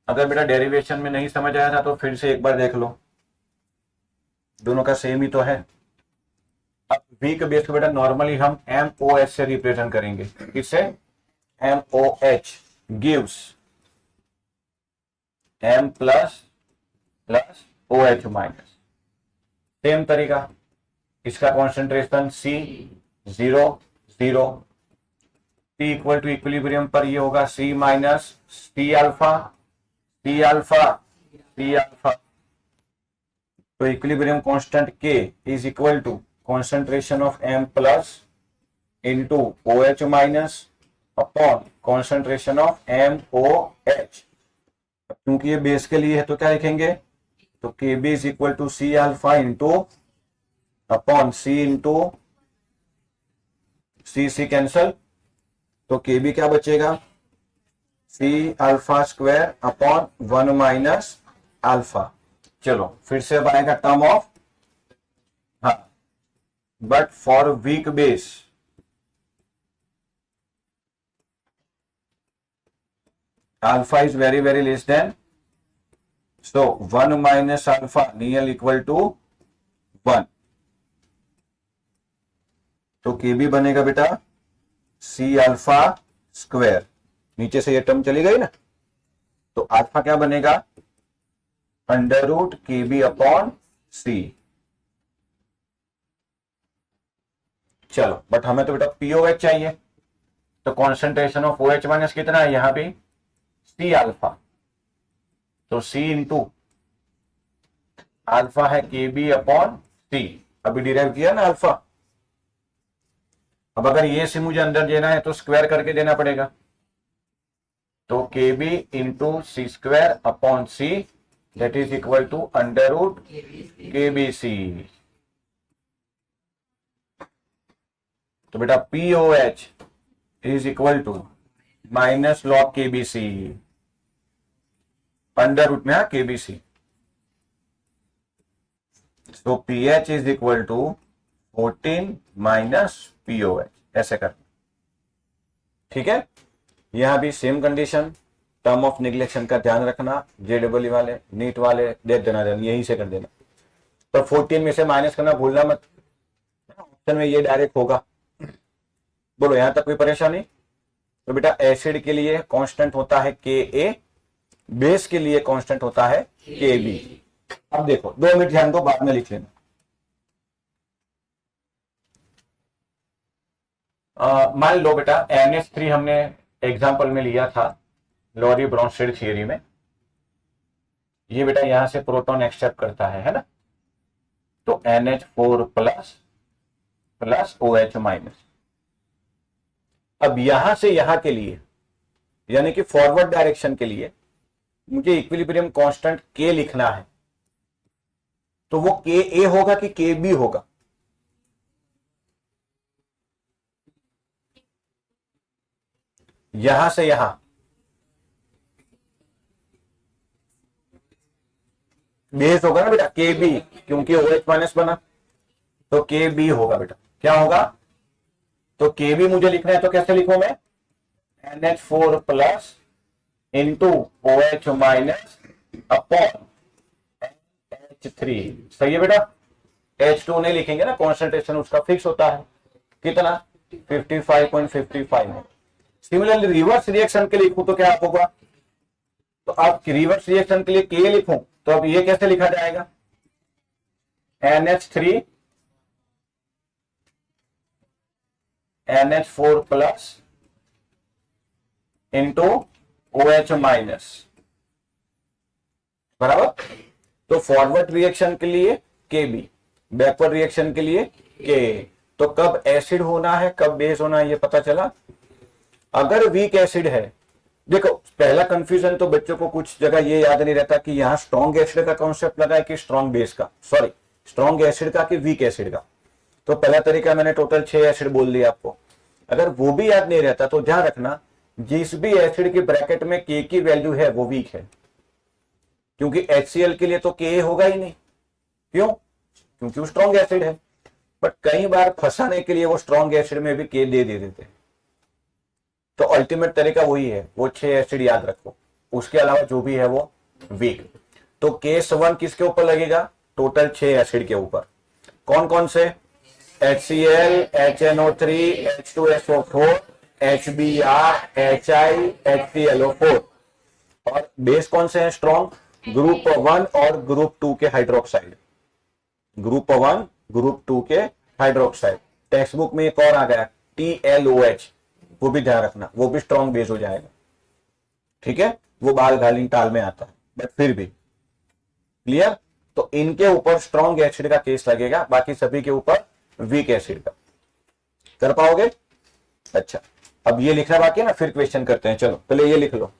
अगर बेटा डेरिवेशन में नहीं समझ आया था तो फिर से एक बार देख लो, दोनों का सेम ही तो है। अब वीक बेस को बेटा नॉर्मली हम MOH से रिप्रेजेंट करेंगे। किससे? MOH gives M plus plus OH minus. Same तरीका, इसका concentration C 0 0, T equal to equilibrium पर ये होगा C माइनस C अल्फा C अल्फा C अल्फा। तो equilibrium constant K is equal to concentration of M plus into OH minus upon concentration of MOH। क्योंकि ये बेस के लिए है तो क्या लिखेंगे? तो KB is equal to C alpha into upon C into C cancel, तो KB क्या बचेगा? C alpha square upon 1 minus alpha. चलो फिर से बनाएगा टर्म ऑफ, हाँ, but for weak base alpha is very very less than, so 1 minus alpha near equal to 1। तो KB बनेगा बेटा C अल्फा स्क्वायर, नीचे से ये टर्म चली गई ना, तो अल्फा क्या बनेगा? Under root KB upon C। चलो बट हमें तो बेटा POH चाहिए, तो कॉन्सेंट्रेशन ऑफ OH माइनस कितना है यहां पे? C अल्फा, तो C इंटू अल्फा है KB अपॉन C। अभी डिराइव किया ना अल्फा। अब अगर ये से मुझे अंदर देना है तो स्क्वायर करके देना पड़ेगा, तो KB into C square upon C that is equal to under root KBC। तो बेटा POH is equal to minus log KBC, under root में KBC। तो pH is equal to 14 minus pOH, ऐसे करना। ठीक है, यहां भी same condition, term of neglection का ध्यान रखना, जेडब्ल्यू वाले नीट वाले दे देना, यहीं से कर देना। तो 14 में से माइनस करना भूलना मत, ऑप्शन में ये डायरेक्ट होगा। बोलो यहां तक कोई परेशानी? तो बेटा एसिड के लिए कांस्टेंट होता है के ए, बेस के लिए कांस्टेंट होता है के बी। अब देखो 2 मिनट ध्यान दो, बाद में लिख लेना। मान लो बेटा NH3 हमने एग्जांपल में लिया था लॉरी ब्रोंस्टेड थियरी में। ये बेटा यहां से प्रोटॉन एक्सेप्ट करता है ना, तो NH4 plus plus OH minus. अब यहां से यहां के लिए, यानी कि फॉरवर्ड डायरेक्शन के लिए मुझे इक्विलिब्रियम कांस्टेंट के लिखना है, तो वो के ए होगा कि के बी होगा? यहां से यहां बेस होगा ना बेटा के बी, क्योंकि OH माइनस बना, तो के बी होगा बेटा। क्या होगा? तो के बी मुझे लिखना है, तो कैसे लिखूं मैं? NH4 plus into OH minus upon H3। सही है बेटा? H2 नहीं लिखेंगे ना, कॉन्सेंट्रेशन उसका फिक्स होता है। कितना? 55.55 है। सिमिलरली रिवर्स रिएक्शन के लिए लिखूं तो क्या होगा? तो अब रिवर्स रिएक्शन के लिए के लिखूं तो अब ये कैसे लिखा जाएगा? NH3 NH4 plus into OH minus, बराबर। तो फॉरवर्ड रिएक्शन के लिए के बी, बैकवर्ड रिएक्शन के लिए के। तो कब एसिड होना है कब बेस होना है ये पता चला। अगर वीक एसिड है, देखो पहला कंफ्यूजन तो बच्चों को कुछ जगह ये याद नहीं रहता कि यहां स्ट्रॉन्ग एसिड का कॉन्सेप्ट लगा है कि स्ट्रॉन्ग बेस का, सॉरी स्ट्रॉन्ग एसिड का कि वीक एसिड का। तो पहला तरीका मैंने टोटल 6 एसिड बोल दिया आपको। अगर वो भी याद नहीं रहता तो ध्यान रखना, जिस भी एसिड की ब्रैकेट में के की वैल्यू है वो वीक है, क्योंकि HCl के लिए तो के होगा ही नहीं। क्यों? क्योंकि वो स्ट्रॉन्ग एसिड है। बट कई बार फंसाने के लिए वो स्ट्रॉन्ग एसिड में भी के दे देते हैं। तो अल्टीमेट तरीका वही है, वो 6 एसिड याद रखो, उसके अलावा जो भी है वो वीक। तो केस 1 किसके ऊपर लगेगा? टोटल 6 एसिड के ऊपर। कौन कौन से? HCl, HNO3, H2SO4, HBr, HI, HClO4। और बेस कौन से हैं स्ट्रॉन्ग? ग्रुप 1 और ग्रुप 2 के हाइड्रोक्साइड। ग्रुप 1 ग्रुप 2 के हाइड्रोक्साइड। टेक्स्ट बुक में एक और आ गया TLOH, वो भी ध्यान रखना, वो भी स्ट्रॉन्ग बेस हो जाएगा। ठीक है, वो बाल घालीन टाल में आता है, बट फिर भी क्लियर। तो इनके ऊपर स्ट्रॉन्ग एसिड का केस लगेगा, बाकी सभी के ऊपर वीक एसिड का। कर पाओगे? अच्छा, अब ये लिखना बाकी है ना, फिर क्वेश्चन करते हैं। चलो पहले ये लिख लो।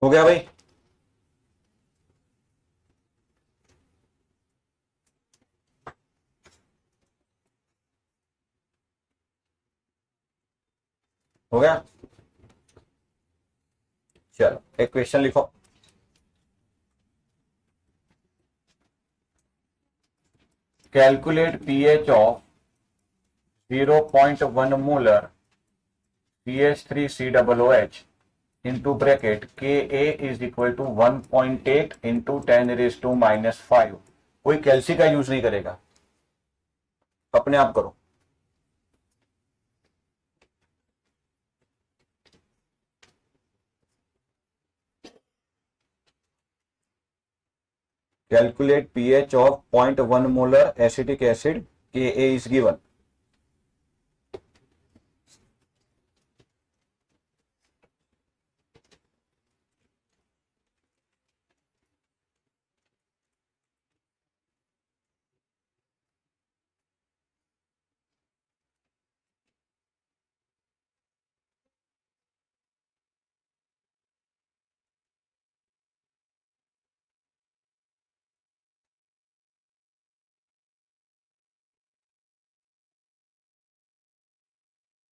हो गया भाई? हो गया? चलो एक क्वेश्चन लिखो। Calculate pH of 0.1 molar CH3COOH into bracket Ka is equal to 1.8 into 10⁻⁻5। कोई कैल्सी का यूज नहीं करेगा, अपने आप करो। Calculate pH of 0.1 molar acetic acid, Ka is given।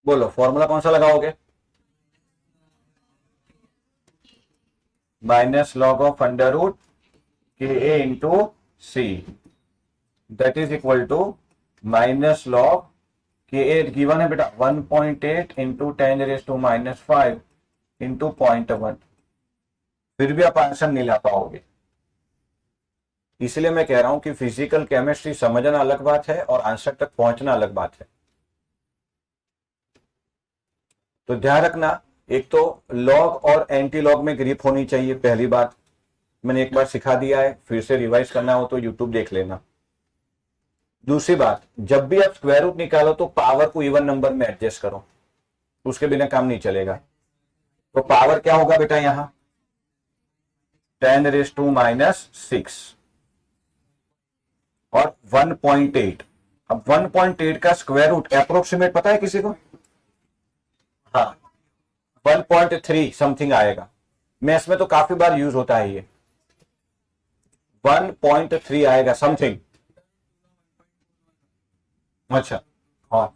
बोलो फॉर्मूला कौन सा लगाओगे? Minus log of under root K into C, that is equal to minus log K given है बेटा 1.8 इंटू 10⁻⁻5 इंटू 0.1। फिर भी आप आंसर नहीं ला पाओगे। इसलिए मैं कह रहा हूं कि फिजिकल केमिस्ट्री समझना अलग बात है और आंसर तक पहुंचना अलग बात है। तो ध्यान रखना, एक तो लॉग और एंटी लॉग में ग्रिप होनी चाहिए, पहली बात। मैंने एक बार सिखा दिया है, फिर से रिवाइज करना हो तो यूट्यूब देख लेना। दूसरी बात, जब भी आप स्क्वायर रूट निकालो तो पावर को इवन नंबर में एडजस्ट करो, उसके बिना काम नहीं चलेगा। तो पावर क्या होगा बेटा यहां? 10⁻⁻6 और 1.8। अब 1.8 का स्क्वायर रूट अप्रोक्सीमेट पता है किसी को? हाँ, 1.3 समथिंग आएगा। मैथ्स में तो काफी बार यूज होता है ये। 1.3 आएगा समथिंग। अच्छा, हाँ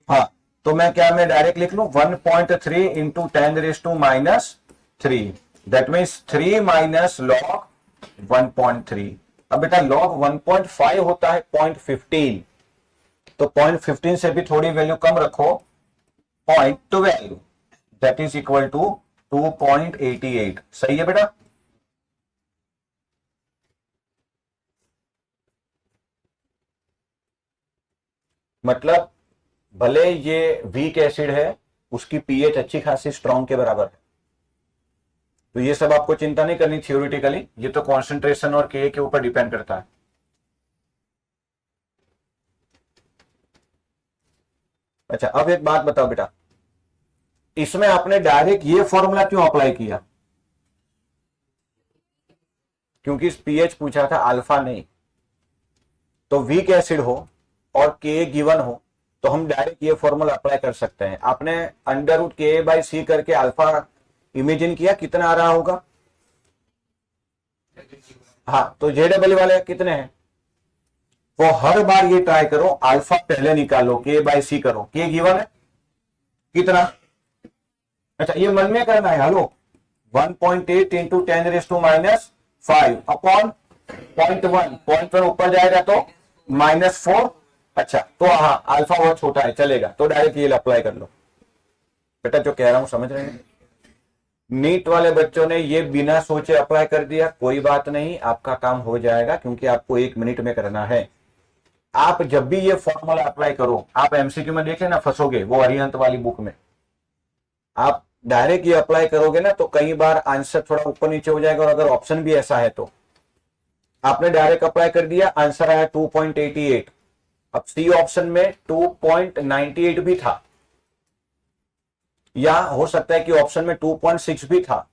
हाँ, तो मैं डायरेक्ट लिख लूं 1.3 into 10⁻⁻3, that means 3 minus log 1.3। अब बेटा लॉग 1.5 होता है 0.15, तो 0.15 से भी थोड़ी वैल्यू कम रखो, 0.12, दैट इज इक्वल टू 2.88। सही है बेटा? मतलब भले ये वीक एसिड है, उसकी पीएच अच्छी खासी स्ट्रॉन्ग के बराबर है। तो ये सब आपको चिंता नहीं करनी थियोरिटिकली, ये तो कॉन्सेंट्रेशन और के ऊपर डिपेंड करता है। अच्छा, अब एक बात बताओ बेटा, इसमें आपने डायरेक्ट ये फॉर्मूला क्यों अप्लाई किया? क्योंकि इस पीएच पूछा था, अल्फा नहीं। तो वीक एसिड हो और के गिवन हो तो हम डायरेक्ट ये फॉर्मूला अप्लाई कर सकते हैं। आपने अंडर रूट के बाई सी करके अल्फा इमेजिन किया, कितना आ रहा होगा? हाँ, तो जेडब्ल्यू वाले कितने हैं? वो हर बार ये ट्राई करो, अल्फा पहले निकालो, के बाई सी करो। के गिवन है कितना? अच्छा, ये मन में करना है। Hello, 1.8 into 10⁻⁻5 upon 0.1। 0.1 ऊपर जाएगा तो -4। अच्छा, तो हाँ, अल्फा बहुत छोटा है, चलेगा, तो डायरेक्ट ये अप्लाई कर लो। बेटा जो कह रहा हूं समझ रहे हैं? नीट वाले बच्चों ने ये बिना सोचे अप्लाई कर दिया, कोई बात नहीं, आपका काम हो जाएगा, क्योंकि आपको 1 मिनट में करना है। आप जब भी ये फॉर्मूला अप्लाई करो, आप एमसीक्यू में देखें ना, फंसोगे, वो अरिहंत वाली बुक में। आप डायरेक्ट ये अप्लाई करोगे ना तो कई बार आंसर थोड़ा ऊपर नीचे हो जाएगा, और अगर ऑप्शन भी ऐसा है तो आपने डायरेक्ट अप्लाई कर दिया, आंसर आया 2.88। अब सी ऑप्शन में 2.98 भी था, या हो सकता है कि ऑप्शन में 2.6 भी था,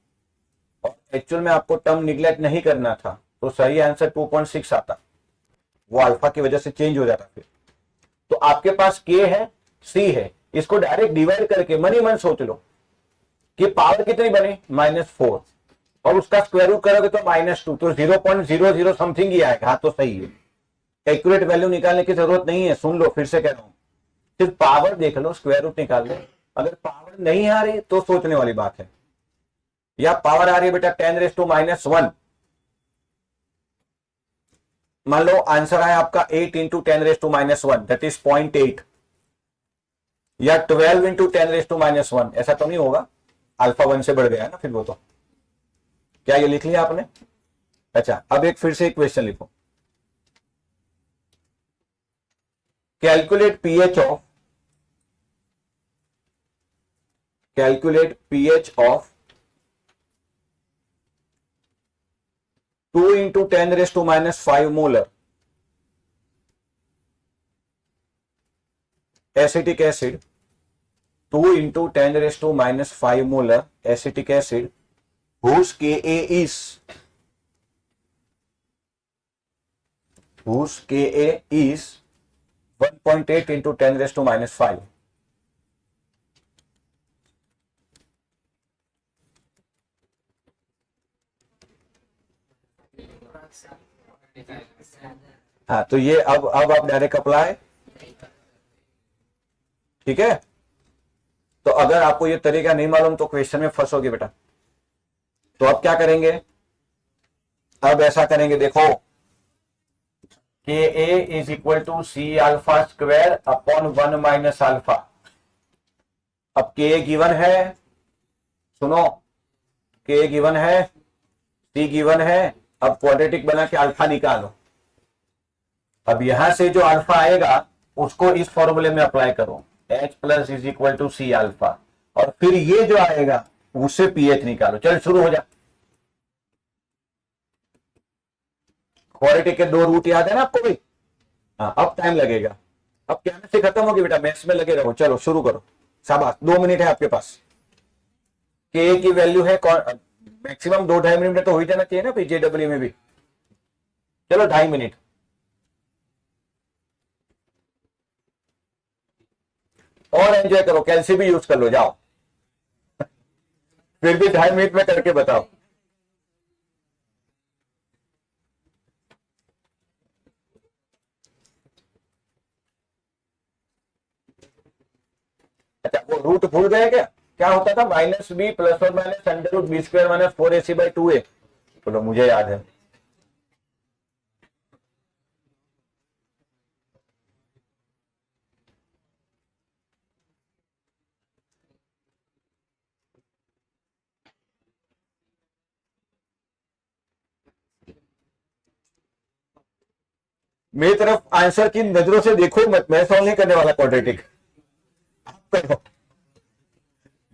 और एक्चुअल में आपको टर्म निग्लेक्ट नहीं करना था, तो सही आंसर 2.6 आता, वो अल्फा की वजह से चेंज हो जाता फिर। तो आपके पास के है, सी है, इसको डायरेक्ट डिवाइड करके मन ही मन सोच लो कि पावर कितनी बने, -4। और उसका स्क्वायर रूट करोगे तो -2, तो 0.00 समथिंग ही आएगा। हाँ तो सही है, एक्यूरेट वैल्यू निकालने की जरूरत नहीं है। सुन लो, फिर से कह रहा हूं, सिर्फ पावर देख लो, स्क्वायर रूट निकाल लो। अगर पावर नहीं आ रही तो सोचने वाली बात है। या पावर आ रही है बेटा 10⁻⁻1, मान लो आंसर आया आपका 8 × 10⁻⁻1 दैट इज 0.8, या 12 × 10⁻⁻1, ऐसा तो नहीं होगा, अल्फा 1 से बढ़ गया है ना फिर वो तो। क्या ये लिख लिया आपने? अच्छा, अब एक फिर से एक क्वेश्चन लिखो। Calculate pH of 2 × 10⁻⁵ molar acetic acid, 2 × 10⁻⁵ molar acetic acid whose Ka is 1.8 × 10⁻⁵. हाँ तो ये अब आप डायरेक्ट अप्लाई, ठीक है। तो अगर आपको ये तरीका नहीं मालूम तो क्वेश्चन में फंसोगे बेटा। तो अब क्या करेंगे, अब ऐसा करेंगे, देखो Ka is equal to C alpha square upon 1 - alpha. अब Ka गिवन है, सुनो, Ka गिवन है, C गिवन है। अब क्वाड्रेटिक बना के अल्फा निकालो। अब यहां से जो अल्फा आएगा उसको इस फॉर्मूले में अप्लाई करो, H plus is equal to C alpha, और फिर ये जो आएगा उससे पीएच निकालो। चल शुरू हो जा। क्वाड्रेटिक के 2 रूट याद है ना आपको भाई? हाँ, अब टाइम लगेगा, अब केमिस्ट्री खत्म होगी बेटा, मैथ्स में लगे रहो। चलो शुरू करो, शाबाश, 2 मिनट है आपके पास। के की वैल्यू है मैक्सिमम 2-2.5 मिनट में तो हो ही जाना चाहिए ना जेडब्ल्यू में भी। चलो 2.5 मिनट और एंजॉय करो, कैल्सी भी यूज कर लो, जाओ। फिर भी 2.5 मिनट में करके बताओ। अच्छा, वो रूट भूल गए क्या? क्या होता था? -b प्लस और माइनस √b² - 4ac/2a। चलो मुझे याद है। मेरी तरफ आंसर की नजरों से देखो मत, मैं सॉल्व नहीं करने वाला क्वाड्रेटिक, आप करो।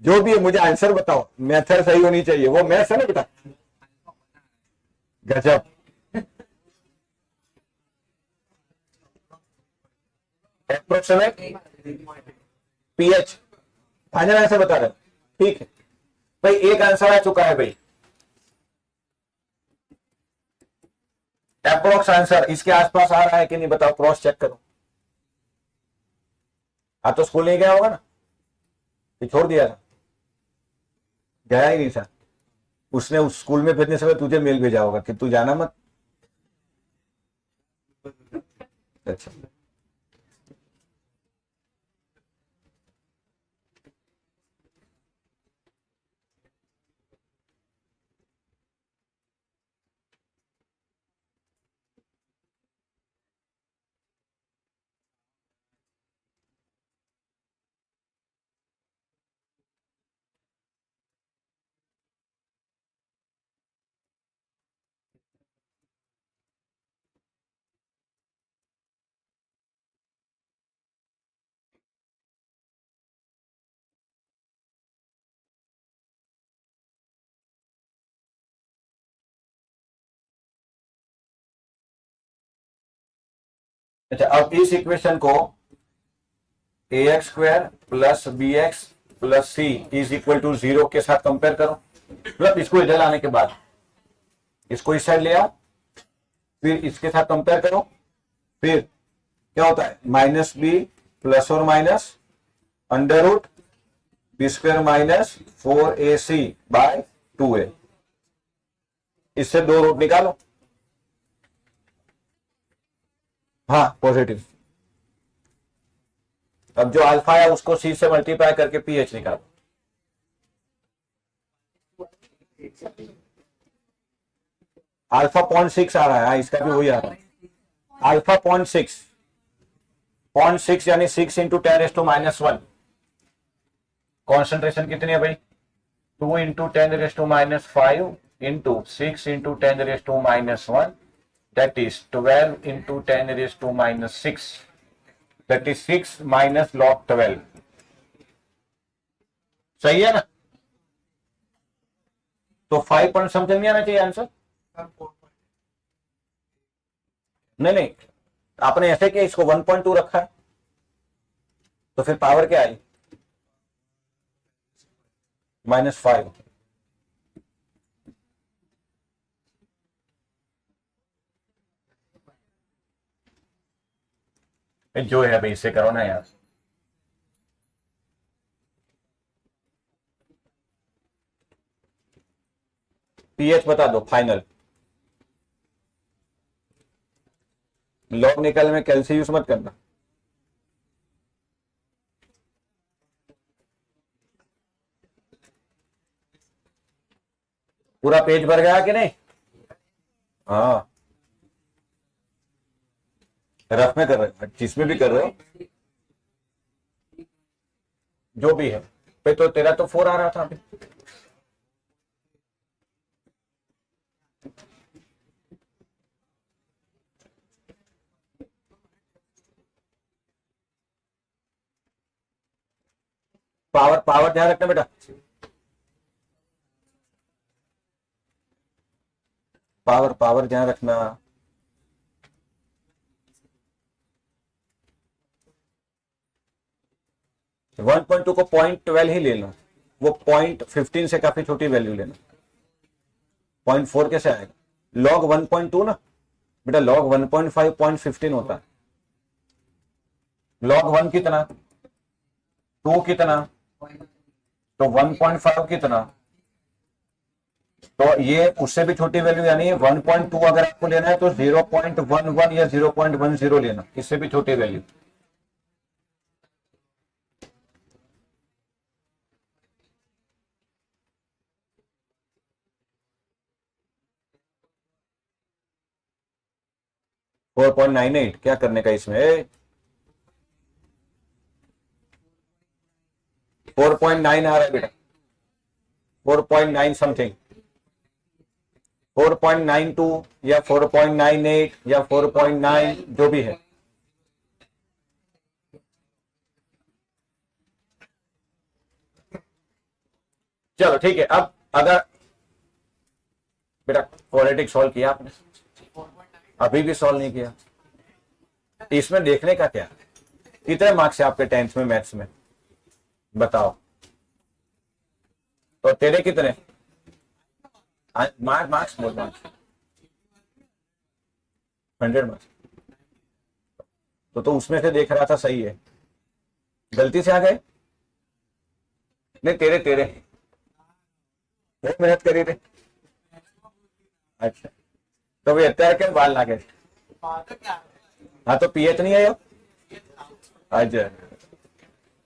जो भी है मुझे आंसर बताओ, मेथड सही होनी चाहिए, वो मैथ्स है ना बेटा। गजब, अप्रोक्सीमेट पीएच, फाइनल आंसर बता रहे, ठीक है भाई। एक आंसर आ चुका है भाई, अप्रोक्स आंसर इसके आसपास आ रहा है कि नहीं बताओ, क्रॉस चेक करो। आप तो स्कूल नहीं गया होगा ना, ये छोड़ दिया था, गया ही नहीं था। उसने उस स्कूल में भेजने से तुझे मेल भेजा होगा कि तू जाना मत। अच्छा, अच्छा, अब इस इक्वेशन को ax² + bx + c is equal to 0 के साथ कंपेयर करो। मतलब इसको इधर लाने के बाद इसको इस साइड ले आओ, फिर इसके साथ कंपेयर करो, फिर क्या होता है -b प्लस और माइनस √b² - 4ac/2a। इससे 2 रूट निकालो। हाँ पॉजिटिव। अब जो अल्फा है उसको सी से मल्टीप्लाई करके पीएच निकालो। अल्फा 0.6 आ रहा है। हाँ इसका भी वही आ रहा है अल्फा 0.6 यानी 6 इंटू 10⁻⁻1। कॉन्सेंट्रेशन कितनी है भाई? 2 into 10⁻⁻5 into 6 into 10⁻⁻1 that is 12 into 10⁻⁻6 that is 6 minus log 12। सही है ना? तो 5 पॉइंट समथिंग नहीं आना चाहिए आंसर? नहीं नहीं, आपने ऐसे किया, इसको 1.2 रखा है तो फिर पावर क्या आई? -5। जो है भाई इसे करो ना यार। पीएच बता दो फाइनल। लॉग निकालने में कैलसी यूज मत करना। पूरा पेज भर गया कि नहीं? हाँ रफ में कर रहे हो, जिसमें भी कर रहे हो, जो भी है। पे तो तेरा तो 4 आ रहा था अभी। पावर पावर ध्यान रखना बेटा। पावर पावर ध्यान रखना। वन पॉइंट टू को 0.12 ही ले लो। वो 0.15 से काफी छोटी वैल्यू लेना। 0.4 कैसे आएगा? लॉग 1.2 ना बेटा, लॉग 1.5 0.15 होता है। लॉग 1 कितना? 2 कितना? तो 1.5 कितना? तो ये उससे भी छोटी वैल्यू यानी 1.2 अगर आपको लेना है तो 0.11 या 0.10 लेना, इससे भी छोटी वैल्यू। फोर 4.98 क्या करने का इसमें? 4.9 आ रहा है बेटा, 4.9 समथिंग, 4.92 या 4.98 या 4.9 जो भी है। चलो ठीक है। अब अगर बेटा क्वाड्रेटिक सॉल्व किया आपने? अभी भी सॉल्व नहीं किया। इसमें देखने का क्या? कितने मार्क्स है आपके 10th में मैथ्स में बताओ? तो तेरे कितने मार्क्स? बोल मार्क्स 100 मार्क्स। तो उसमें से देख रहा था सही है, गलती से आ गए? नहीं तेरे तेरे बहुत मेहनत करी थे। अच्छा तो वे અત્યારે કેમ बाल लागे? हाँ तो पीएच नहीं आयो? अच्छा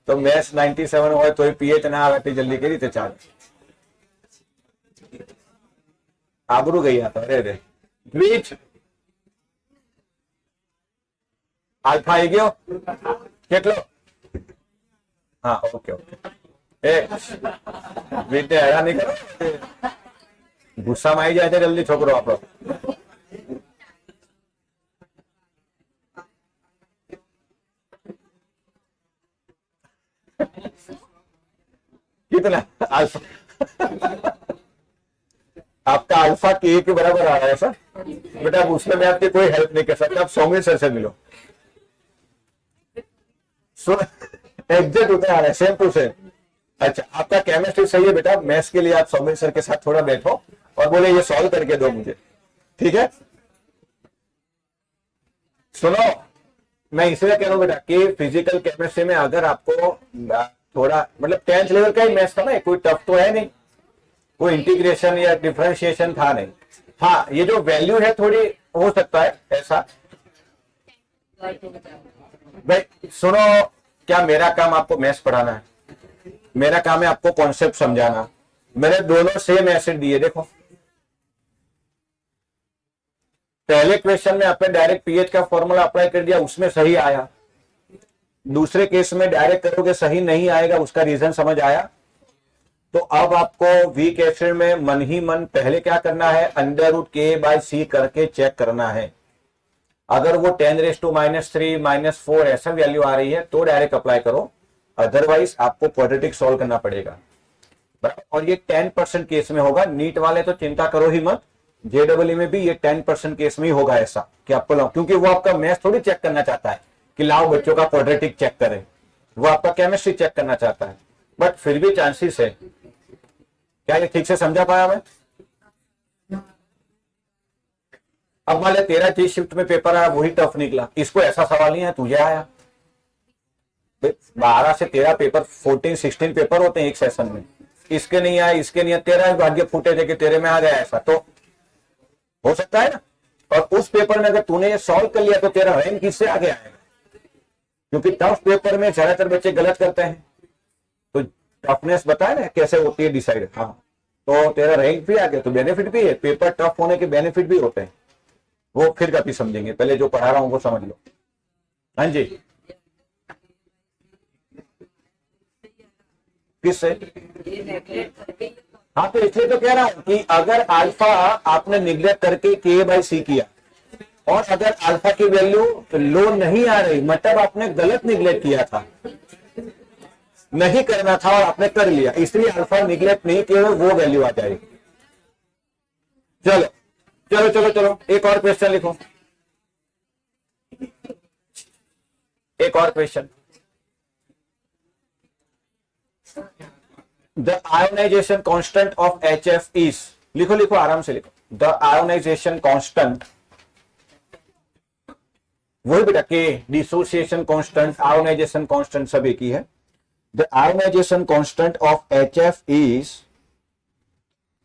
तो मैथ्स 97 હોય તો પીએચ ના આવે તે જલ્દી કરી રીતે ચાલે? આબરૂ ગઈ આ તો રે રે વિચ આલ્ફા આવી ગયો કેટલો? હા ઓકે ઓકે એ વિતે હેરાન નહીં કરો, ગુસ્સામાં આવી જાય છે જલ્દી છોકરો આપણો। कितना अल्फा? आपका अल्फा के बराबर आ रहा है सर बेटा, उसमें मैं आपकी कोई हेल्प नहीं कर सकता। आप सौम्य सर से मिलो, सुन एग्जैक्ट उतना आ रहा है, सेम टू सेम। अच्छा आपका केमिस्ट्री सही है बेटा, मैथ्स के लिए आप सौम्य सर के साथ थोड़ा बैठो और बोले ये सॉल्व करके दो मुझे, ठीक है? सुनो मैं इसलिए कह रहा हूं बेटा कि फिजिकल केमिस्ट्री में अगर आपको थोड़ा मतलब 10th लेवल का ही मैथ्स था ना, कोई टफ तो है नहीं, कोई इंटीग्रेशन या डिफरेंशिएशन था नहीं, हाँ, ये जो वैल्यू है थोड़ी हो सकता है ऐसा। भाई सुनो, क्या मेरा काम आपको मैथ्स पढ़ाना है? मेरा काम है आपको कॉन्सेप्ट समझाना। मैंने दोनों सेम एसिड दिए, देखो पहले क्वेश्चन में आपने डायरेक्ट पीएच का फॉर्मूला अप्लाई कर दिया, उसमें सही आया। दूसरे केस में डायरेक्ट करोगे सही नहीं आएगा, उसका रीजन समझ आया। तो अब आपको वीक एसिड में मन ही मन पहले क्या करना है, √k/c करके चेक करना है। अगर वो 10⁻³ -4 ऐसा वैल्यू आ रही है तो डायरेक्ट अप्लाई करो, अदरवाइज आपको क्वाड्रेटिक सॉल्व करना पड़ेगा, बराबर। और ये 10% केस में होगा, नीट वाले तो चिंता करो ही मत, JEE में भी ये 10% केस में ही होगा ऐसा कि आपको लाओ, क्योंकि वो आपका मैथ्स थोड़ी चेक करना चाहता है कि लाओ बच्चों का क्वाड्रेटिक चेक करें, वो आपका केमिस्ट्री चेक करना चाहता है। बट फिर भी चांसेस है। क्या ये ठीक से समझा पाया मैं? अब मान ले तेरा जिस शिफ्ट में पेपर आया वही टफ निकला, इसको ऐसा सवाल नहीं है तुझे आया। 12 से 13 पेपर, 14-16 पेपर होते हैं एक सेशन में, इसके नहीं आया, इसके नहीं आया, तेरा भाग्य फूटे थे कि तेरे में आ गया, ऐसा तो हो सकता है ना। और उस पेपर में अगर तूने ये सॉल्व कर लिया तो तेरा रैंक किससे आगे आएगा, क्योंकि टफ पेपर में ज्यादातर बच्चे गलत करते हैं। तो टफनेस बताए ना कैसे होती है डिसाइड। हाँ, तो तेरा रैंक भी आ गया तो बेनिफिट भी है, पेपर टफ होने के बेनिफिट भी होते हैं, वो फिर कभी समझेंगे, पहले जो पढ़ा रहा हूं वो समझ लो। हाँ जी, किससे? हाँ, तो इसलिए तो कह रहा हूं कि अगर अल्फा आपने निग्लेक्ट करके k/c किया और अगर अल्फा की वैल्यू लो नहीं आ रही, मतलब आपने गलत निग्लेक्ट किया था, नहीं करना था और आपने कर लिया, इसलिए अल्फा निग्लेक्ट नहीं किया, वो वैल्यू आ जाएगी। चलो चलो चलो चलो, एक और क्वेश्चन लिखो, एक और question. The ionization constant of HF is, लिखो लिखो आराम से लिखो, द आयोनाइजेशन कांस्टेंट, वही बेटा के, डिसोसिएशन कांस्टेंट, आयोनाइजेशन कांस्टेंट सब एक ही है। The ionization constant of HF is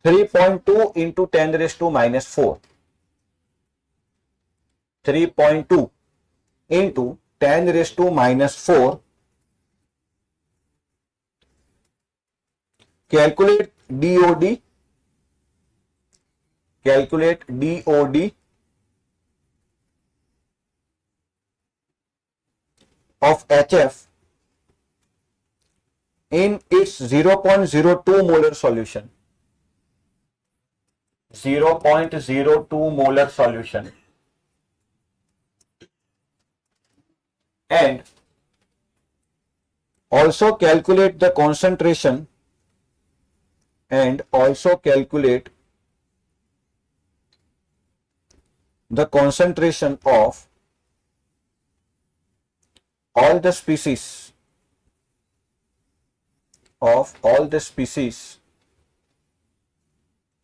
3.2 into 10⁻⁻4, 3.2 into 10⁻⁻4। Calculate DOD, calculate DOD of HF in its 0.02 molar solution, 0.02 molar solution, and also calculate the concentration, and also calculate the concentration of all the species,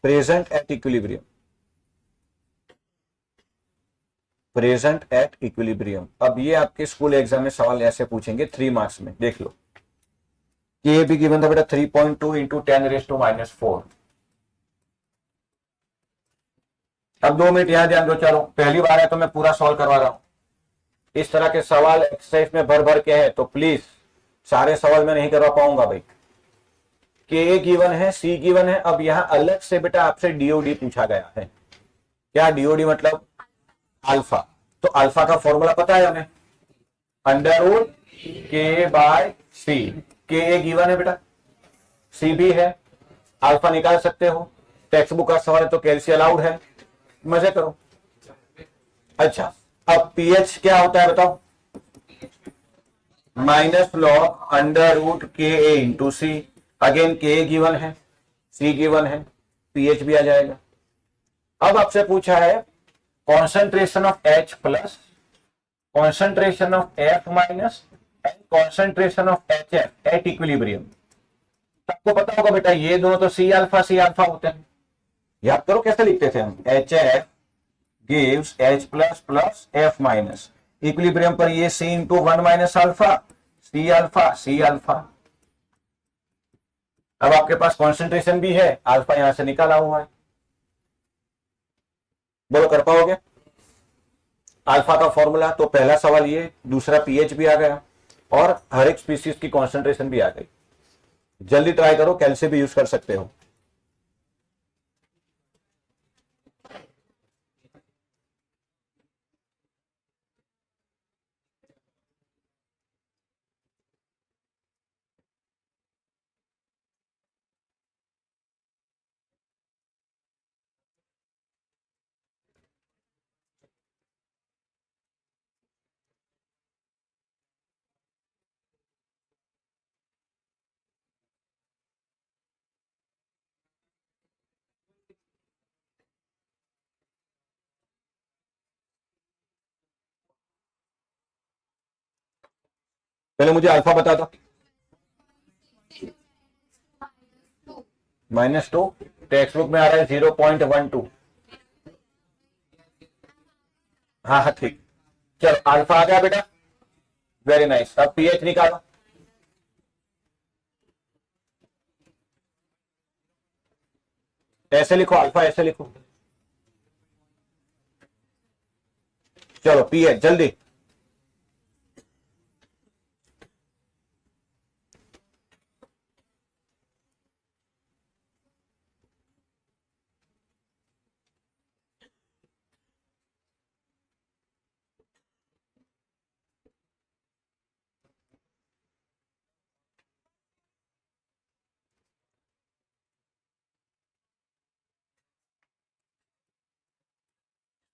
present at equilibrium, present at equilibrium. अब ये आपके school exam में सवाल ऐसे पूछेंगे 3 marks में, देख लो। ये भी गिवन था बेटा 3.2 into 10⁻⁻4। अब 2 मिनट यहां ध्यान दो, चलो पहली बार है तो मैं पूरा सॉल्व करवा रहा हूं। इस तरह के सवाल एक्सरसाइज में भर भर के है तो प्लीज सारे सवाल मैं नहीं करवा पाऊंगा भाई। के गिवन है, सी गिवन है, अब यहां अलग से बेटा आपसे डीओडी पूछा गया है। क्या डीओडी मतलब? अल्फा। तो अल्फा का फॉर्मूला पता है हमें, √k/c। के गिवन है बेटा, सी भी है, अल्फा निकाल सकते हो, टेक्स्ट बुक का सवाल है तो कैलसी अलाउड है, मजे करो। अच्छा, अब पीएच क्या होता है बताओ? -log √ka/c। अगेन के गिवन है, सी गिवन है, पीएच भी आ जाएगा। अब आपसे पूछा है concentration of H plus, concentration of F minus and concentration of HF at equilibrium. सबको पता होगा बेटा ये दोनों तो C अल्फा होते हैं। याद करो कैसे लिखते थे हम, HF gives H plus plus F minus, equilibrium पर ये C into 1 minus alpha, C alpha. अब आपके पास कॉन्सेंट्रेशन भी है, अल्फा यहां से निकाला हुआ है। बोलो कर पाओगे? अल्फा का फॉर्मूला, तो पहला सवाल ये, दूसरा पीएच भी आ गया और हर एक स्पीसीज की कॉन्सेंट्रेशन भी आ गई। जल्दी ट्राई करो, कैल्सी भी यूज कर सकते हो। पहले मुझे अल्फा बता दो। -2, टेक्स्ट बुक में आ रहा है 0.12। हाँ हाँ ठीक, चलो अल्फा आ गया बेटा, वेरी नाइस। अब पीएच निकालो। ऐसे लिखो, अल्फा ऐसे लिखो। चलो पीएच जल्दी।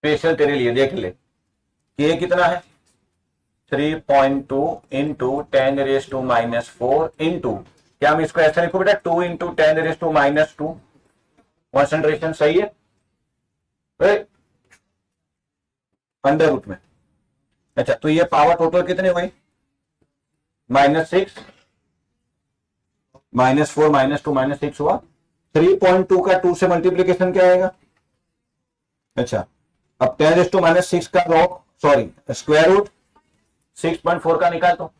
स्पेशल तेरे लिए देख ले कि ये कितना है, 3.2 इंटू 10⁻⁻⁴ इंटू, क्या हम इसको ऐसे लिखो बेटा, 2 इंटू 10⁻⁻²। कॉन्सेंट्रेशन सही है अंडर रूट में। अच्छा तो ये पावर टोटल कितनी हुई, -6, -4, -2, -6 हुआ। 3.2 का 2 से मल्टीप्लीकेशन क्या आएगा? अच्छा अब 10⁻⁻6 का लॉग, सॉरी स्क्वायर रूट 6.4 का निकाल दो।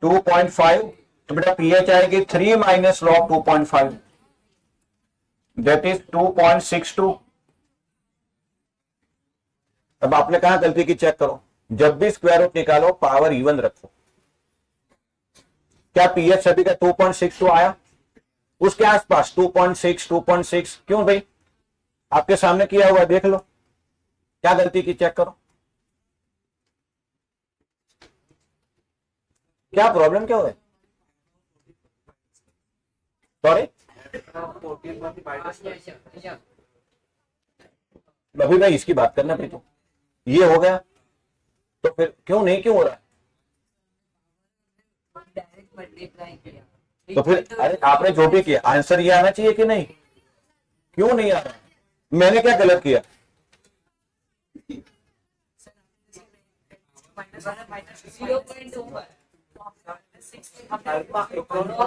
टू पॉइंट फाइव, तो बेटा पीएच आएगी 3 माइनस लॉग 2.5, दैट इज 2.62। अब आपने कहा गलती की, चेक करो, जब भी स्क्वायर रूट निकालो पावर इवन रखो। क्या पीएच सभी का 2.62 आया? उसके आसपास 2.6, 2.6, क्यों भाई? आपके सामने किया हुआ देख लो, क्या गलती की चेक करो, क्या प्रॉब्लम क्या है? सॉरी अभी भाई इसकी बात करना भाई, तो ये हो गया तो फिर क्यों नहीं, क्यों हो रहा है? तो फिर अरे आपने जो भी किया आंसर ये आना चाहिए कि नहीं, क्यों नहीं आ रहा? मैंने क्या गलत किया?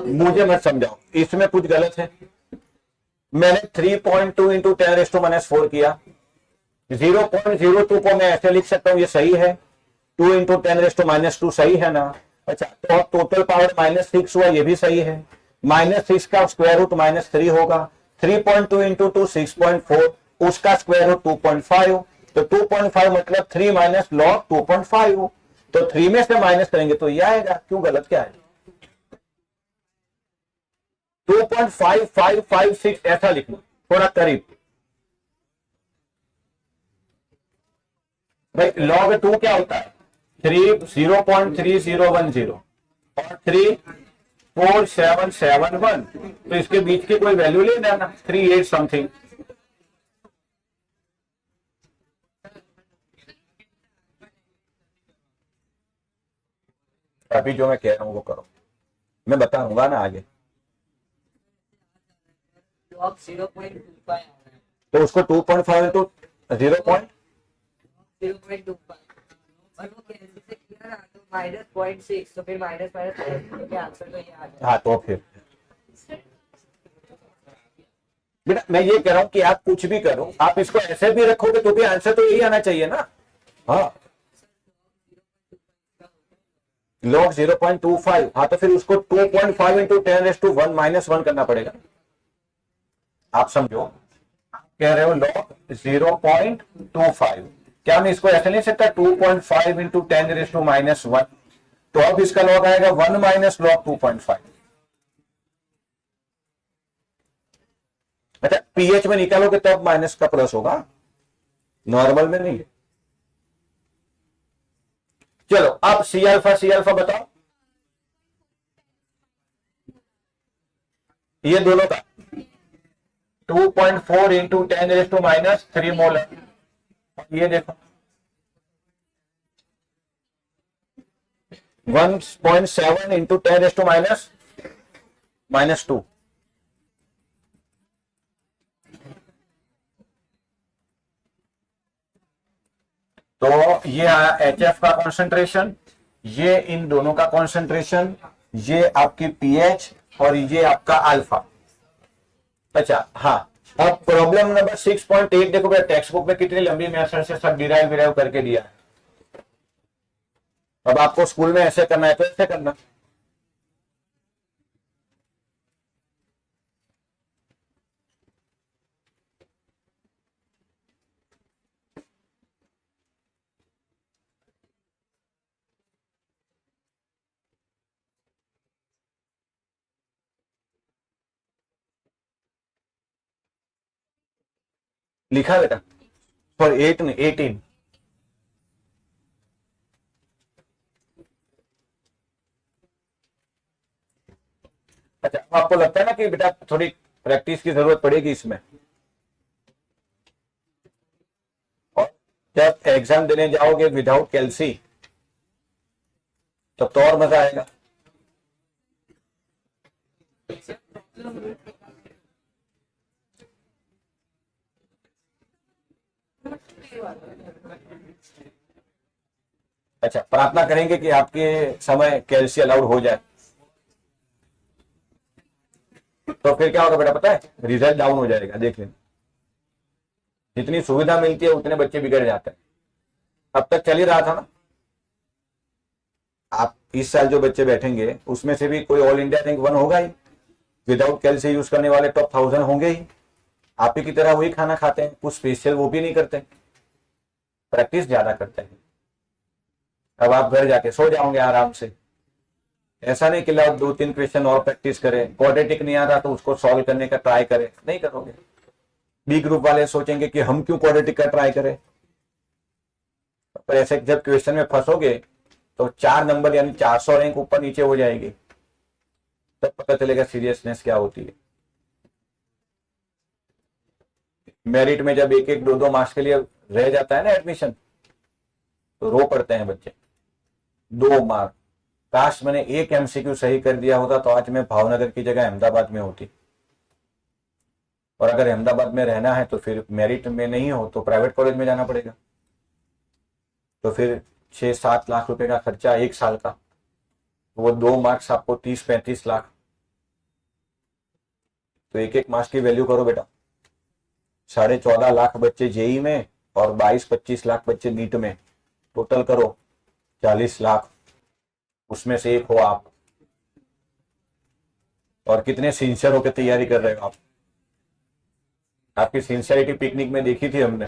मुझे मत समझाओ, इसमें कुछ गलत है। मैंने 3.2 इंटू 10⁻⁻⁴ किया, 0.02 को मैं ऐसे लिख सकता हूं, ये सही है। 2 इंटू 10⁻⁻² सही है ना? अच्छा तो टोटल पावर -6 हुआ, ये भी सही है। -6 का स्क्वायर रूट -3 होगा। 3.2 इंटू 2 6.4, उसका स्क्वायर रूट 2.5, तो 2.5 मतलब 3 माइनस लॉग 2.5, तो 3 में से माइनस करेंगे तो ये आएगा। क्यों गलत क्या है? 2.5556 ऐसा लिख लो, थोड़ा करीब। भाई लॉग 2 क्या होता है? 0.3010 और 34771, तो इसके बीच की कोई वैल्यू ले लेना, 38 समथिंग। अभी जो मैं कह रहा हूं वो करो, मैं बताऊंगा ना आगे। तो उसको 2.5 इंटू 0.025 और वो कैंसिल से किया ना, तो -0.6, तो फिर माइनस आंसर तो ये आ जाएगा। हाँ तो फिर बेटा मैं ये कह रहा हूं कि आप कुछ भी करो, आप इसको ऐसे भी रखोगे तो भी आंसर तो यही आना चाहिए ना। हाँ log 0.25, हाँ तो फिर उसको 2.5 इंटू 10⁻1 -1 करना पड़ेगा। आप समझो, कह रहे हो log 0.25, क्या मैं इसको ऐसे नहीं सकता 2.5 इंटू 10⁻1, तो अब इसका log आएगा 1 माइनस log 2.5। अच्छा, पीएच में निकालोगे तब माइनस का प्लस होगा, नॉर्मल में नहीं है। चलो अब सी अल्फा बताओ, ये दोनों का 2.4 इंटू 10⁻³ मोल है। ये देखो 1.7 इंटू 10⁻²। तो ये आया HF का कॉन्सेंट्रेशन, ये इन दोनों का कॉन्सेंट्रेशन, ये आपकी पीएच और ये आपका अल्फा। अच्छा हाँ, अब प्रॉब्लम नंबर 6.8 देखो भैया, टेक्स्ट बुक में कितनी लंबी मेथड से सब डिराइव करके दिया है। अब आपको स्कूल में ऐसे करना है तो ऐसे करना। लिखा बेटा, फॉर 8 नहीं 18। अच्छा, आपको लगता है ना कि बेटा थोड़ी प्रैक्टिस की जरूरत पड़ेगी इसमें, और जब एग्जाम देने जाओगे विदाउट कैल्सी तब तो और मजा आएगा। अच्छा, प्रार्थना करेंगे कि आपके समय कैल्सी अलाउड हो जाए, तो फिर क्या होगा बेटा पता है, रिजल्ट डाउन हो जाएगा। देख लेना, जितनी सुविधा मिलती है उतने बच्चे बिगड़ जाते हैं। अब तक चल ही रहा था ना, आप इस साल जो बच्चे बैठेंगे उसमें से भी कोई ऑल इंडिया रैंक 1 होगा ही, विदाउट कैल्सी यूज करने वाले टॉप 1000 होंगे ही। आप ही की तरह वही खाना खाते हैं, कुछ स्पेशल वो भी नहीं करते, प्रैक्टिस ज्यादा करते हैं। अब आप घर जाके सो जाओगे आराम से, ऐसा नहीं कि लाओ 2-3 क्वेश्चन और प्रैक्टिस करें, क्वाड्रेटिक नहीं आ रहा तो उसको सॉल्व करने का ट्राई करें, नहीं करोगे। बी ग्रुप वाले सोचेंगे कि हम क्यों क्वाड्रेटिक का ट्राई करें, पर ऐसे जब क्वेश्चन में फंसोगे तो 4 नंबर यानी 400 रैंक ऊपर नीचे हो जाएगी, तब पता चलेगा सीरियसनेस क्या होती है। मेरिट में जब 1-1, 2-2 मार्क्स के लिए रह जाता है ना एडमिशन, तो रो पड़ते हैं बच्चे। 2 मार्क, काश मैंने एक एमसीक्यू सही कर दिया होता तो आज मैं भावनगर की जगह अहमदाबाद में होती, और अगर अहमदाबाद में रहना है तो फिर मेरिट में नहीं हो तो प्राइवेट कॉलेज में जाना पड़ेगा, तो फिर 6-7 लाख रुपए का खर्चा 1 साल का, वो 2 मार्क्स आपको 30-35 लाख। तो 1-1 मार्क्स की वैल्यू करो बेटा, 14.5 लाख बच्चे जेई में और 22-25 लाख बच्चे नीट में, टोटल करो 40 लाख, उसमें से एक हो आप। और कितने सिंसियर होकर तैयारी कर रहे हो आप, आपकी सिंसियरिटी पिकनिक में देखी थी हमने।